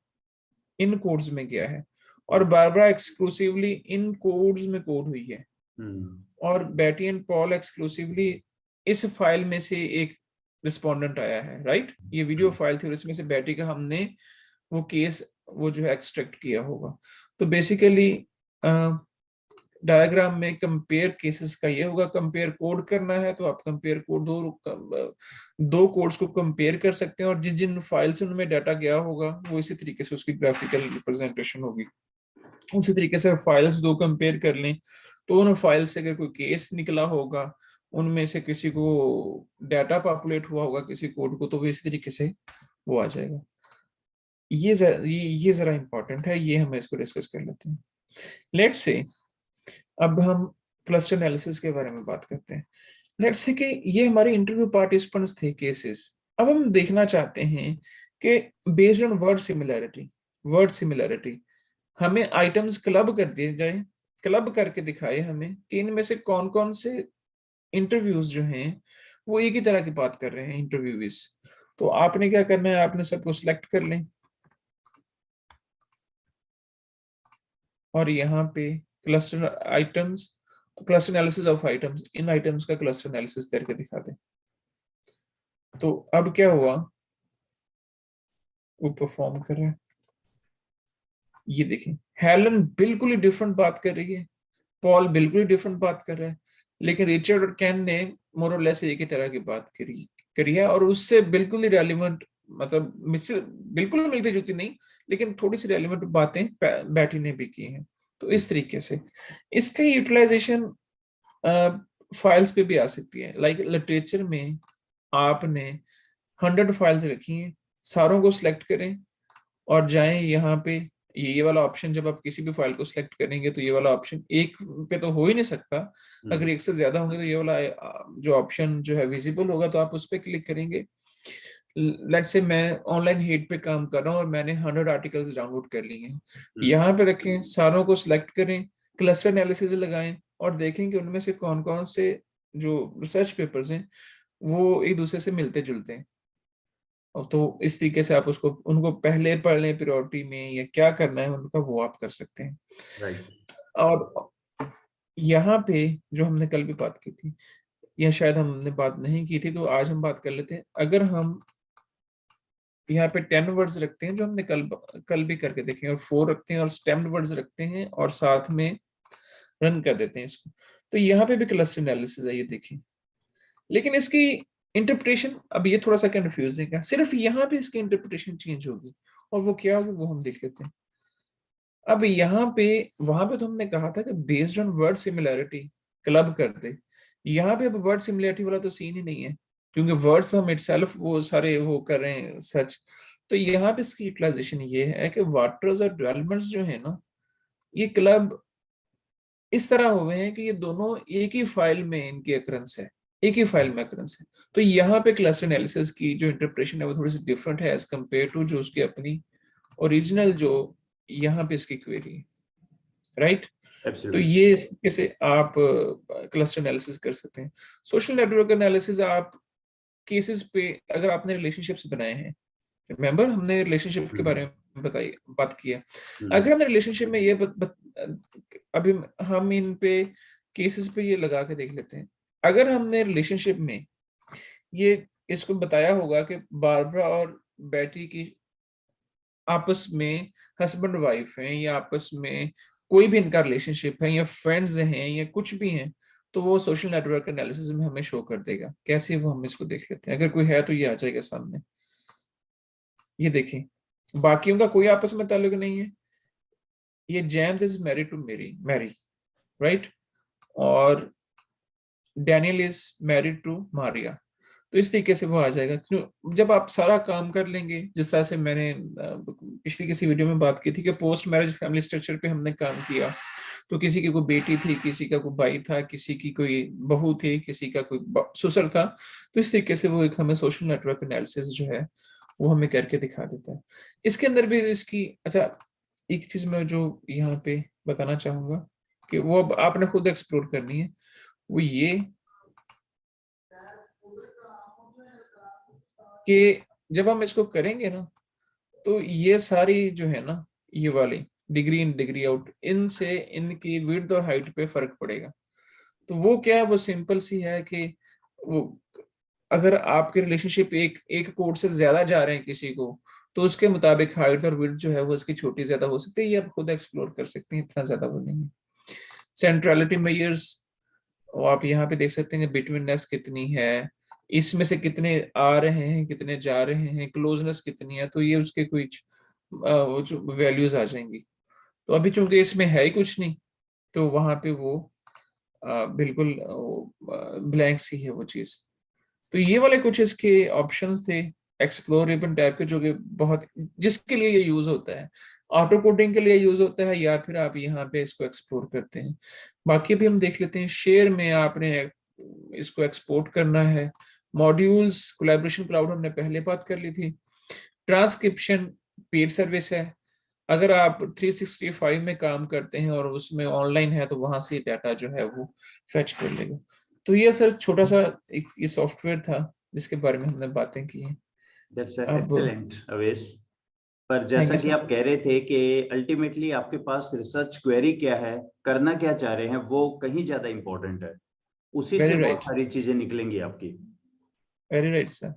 इन कोड्स में गया है, और बारबरा एक्सक्लूसिवली इन कोड्स में कोड हुई है, और बैटी एंड पॉल एक्सक्लूसिवली इस फाइल में से एक रिस्पोंडेंट आया है, राइट। ये वीडियो फाइल थी और इसमें से बैटी का हमने वो केस वो जो है एक्सट्रैक्ट किया होगा। तो बेसिकली डायग्राम में कंपेयर केसेस का ये होगा, कंपेयर कोड करना है तो आप कंपेयर कोड दो कोड्स को कंपेयर कर सकते हैं, और जिन जिन फाइल से उनमें डाटा गया होगा वो इसी तरीके से उसकी ग्राफिकल रिप्रेजेंटेशन होगी। उसी तरीके से फाइल्स दो कंपेयर कर लें तो उन फाइल से अगर कोई केस निकला होगा, उनमें से किसी को डाटा पॉपुलेट हुआ होगा किसी कोड को, तो वो इसी तरीके से वो आ जाएगा। ये जरा इंपॉर्टेंट है, ये हम इसको डिस्कस कर लेते हैं। लेट्स से अब हम क्लस्टर एनालिसिस के बारे में बात करते हैं। लेट्स से कि ये हमारे इंटरव्यू पार्टिसिपेंट्स थे केसेस। अब हम देखना चाहते हैं कि बेस्ड ऑन वर्ड सिमिलरिटी हमें आइटम्स क्लब कर दिए जाए, क्लब करके दिखाए हमें कि इनमें से कौन कौन से इंटरव्यूज जो हैं वो एक ही तरह की बात कर रहे हैं, इंटरव्यूज। तो आपने क्या करना है, आपने सबको सिलेक्ट कर लें और यहाँ पे cluster analysis of items, in items का क्लस्टर एनालिसिस करके दिखा दें। तो अब क्या हुआ, वो परफॉर्म कर रहा है। ये देखें, हेलन बिल्कुल ही डिफरेंट बात कर रही है, पॉल बिल्कुल ही डिफरेंट बात कर रहा है, लेकिन रिचर्ड और कैन ने मोर और लेस एक ही तरह की बात करी है, और उससे बिल्कुल ही रेलिवेंट, मतलब मुझसे बिल्कुल मिलती जुलती नहीं, लेकिन थोड़ी सी रेलिवेंट बातें बैटी ने भी की हैं। तो इस तरीके से इसका यूटिलाइजेशन फाइल्स पे भी आ सकती है। लाइक लिटरेचर में आपने 100 फाइल्स रखी हैं, सारों को सिलेक्ट करें और जाएं यहाँ पे। ये वाला ऑप्शन, जब आप किसी भी फाइल को सिलेक्ट करेंगे तो ये वाला ऑप्शन एक पे तो हो ही नहीं सकता, अगर एक से ज्यादा होंगे तो ये वाला जो ऑप्शन जो है विजिबल होगा, तो आप उस पर क्लिक करेंगे। लेट्स से मैं ऑनलाइन हेड पे काम कर रहा हूँ और मैंने 100 आर्टिकल्स डाउनलोड कर लिए हैं, यहाँ पे रखें, सारों को सिलेक्ट करें, क्लस्टर एनालिसिस लगाएं और देखें कि उनमें से कौन कौन से जो रिसर्च पेपर्स हैं वो एक दूसरे से मिलते जुलते हैं। तो इस तरीके से आप उनको पहले पढ़ लें प्रायोरिटी में, या क्या करना है उनका वो आप कर सकते हैं। राइट। और यहाँ पे जो हमने कल भी बात की थी, या शायद हमने बात नहीं की थी, तो आज हम बात कर लेते हैं। अगर हम यहाँ पे 10 वर्ड्स रखते हैं जो हमने कल भी करके देखे, और 4 रखते हैं और स्टेम्ड वर्ड्स रखते हैं और साथ में रन कर देते हैं इसको, तो यहाँ पे भी क्लस्टर एनालिसिस है, ये देखिए। लेकिन इसकी इंटरप्रिटेशन अब ये थोड़ा सा कंफ्यूजिंग है, सिर्फ यहाँ पे इसकी इंटरप्रिटेशन चेंज होगी, और वो क्या होगी वो हम देख लेते हैं। अब यहाँ पे, वहां पे तो हमने कहा था कि based on word similarity club कर दे, यहाँ पे अब वर्ड सिमिलैरिटी वाला तो सीन ही नहीं है, क्योंकि वर्ड्स हम इटसेल्फ वो सारे वो कर रहे हैं सर्च। तो यहाँ पे इसकी यूटिलाइजेशन ये है कि वाटर्स और डेवलपमेंट्स जो है ना, ये क्लब इस तरह हुए हैं कि ये दोनों एक ही फाइल में इनकी अकरेंस है, एक ही फाइल में अकरेंस है। तो यहाँ पे क्लस्टर एनालिसिस की जो इंटरप्रिटेशन है वो थोड़ी सी डिफरेंट है एज कम्पेयर टू जो उसकी अपनी ओरिजिनल जो यहाँ पे इसकी क्वेरी है, राइट। तो ये कैसे आप क्लस्टर एनालिसिस कर सकते हैं। सोशल नेटवर्क एनालिसिस आप केसेस पे, अगर आपने रिलेशनशिप्स बनाए हैं, रिमेंबर हमने रिलेशनशिप के बारे में बात की है। अगर हमने रिलेशनशिप में ये अभी हम इन पे केसेस पे ये लगा के देख लेते हैं। अगर हमने रिलेशनशिप में ये इसको बताया होगा कि बारबरा और बैटी की आपस में हस्बैंड वाइफ हैं, या आपस में कोई भी इनका रिलेशनशिप है, या फ्रेंड्स हैं, या कुछ भी हैं, तो वो सोशल नेटवर्क एनालिसिस में हमें शो कर देगा। कैसे, वो हम इसको देख लेते हैं। अगर कोई है तो ये आ जाएगा सामने, ये देखें, बाकियों का कोई आपस में ताल्लुक नहीं है। ये James is married to Mary, right, और Daniel is married to Maria. तो इस तरीके से वो आ जाएगा। क्यों, जब आप सारा काम कर लेंगे, जिस तरह से मैंने पिछली किसी वीडियो में बात की थी कि पोस्ट मैरिज फैमिली स्ट्रक्चर पे हमने काम किया, तो किसी की कोई बेटी थी, किसी का कोई भाई था, किसी की कोई बहू थी, किसी का कोई ससुर था। तो इस तरीके से वो एक हमें सोशल नेटवर्क एनालिसिस जो है वो हमें करके दिखा देता है। इसके अंदर भी इसकी, अच्छा, एक चीज मैं जो यहाँ पे बताना चाहूंगा कि वो अब आपने खुद एक्सप्लोर करनी है, वो ये कि जब हम इसको करेंगे ना, तो ये सारी जो है ना, ये वाली डिग्री इन डिग्री आउट, इनसे इनकी विड्थ और हाइट पे फर्क पड़ेगा। तो वो क्या है, वो सिंपल सी है कि वो, अगर आपके रिलेशनशिप एक एक कोड से ज्यादा जा रहे हैं किसी को, तो उसके मुताबिक हाइट और विड्थ जो है वो इसकी छोटी ज्यादा हो सकती है। ये आप खुद एक्सप्लोर कर सकते हैं, इतना ज्यादा वो नहीं है। सेंट्रलिटी मेजर्स, और आप यहाँ पे देख सकते हैं बिटवीननेस कितनी है, इसमें से कितने आ रहे हैं, कितने जा रहे हैं, क्लोजनेस कितनी है, तो ये उसके कुछ वो जो वैल्यूज आ जाएंगी। तो अभी चूंकि इसमें है ही कुछ नहीं, तो वहां पे वो बिल्कुल ब्लैंक सी है वो चीज। तो ये वाले कुछ इसके ऑप्शंस थे एक्सप्लोरेबल टाइप के, जो कि बहुत, जिसके लिए ये यूज होता है, ऑटो कोडिंग के लिए यूज होता है, या फिर आप यहाँ पे इसको एक्सप्लोर करते हैं। बाकी भी हम देख लेते हैं। शेयर में आपने इसको एक्सपोर्ट करना है। मॉड्यूल्स, कोलैबोरेशन क्लाउड हमने पहले बात कर ली थी। ट्रांसक्रिप्शन पेड सर्विस है। अगर आप 365 में काम करते हैं और उसमें ऑनलाइन है, तो वहां से डाटा जो है वो फेच कर लेगा। तो ये सर छोटा सा एक ये सॉफ्टवेयर था जिसके बारे में हमने बातें की हैं। दैट्स अब एक्सेलेंट अवेश। पर थैंक जैसा यू कि सर। आप कह रहे थे कि अल्टीमेटली आपके पास रिसर्च क्वेरी क्या है, करना क्या चाह रहे हैं, वो कहीं ज्यादा इंपॉर्टेंट है। उसी से वेरी बहुत राइट, सारी चीजें निकलेंगी आपकी। Very right sir.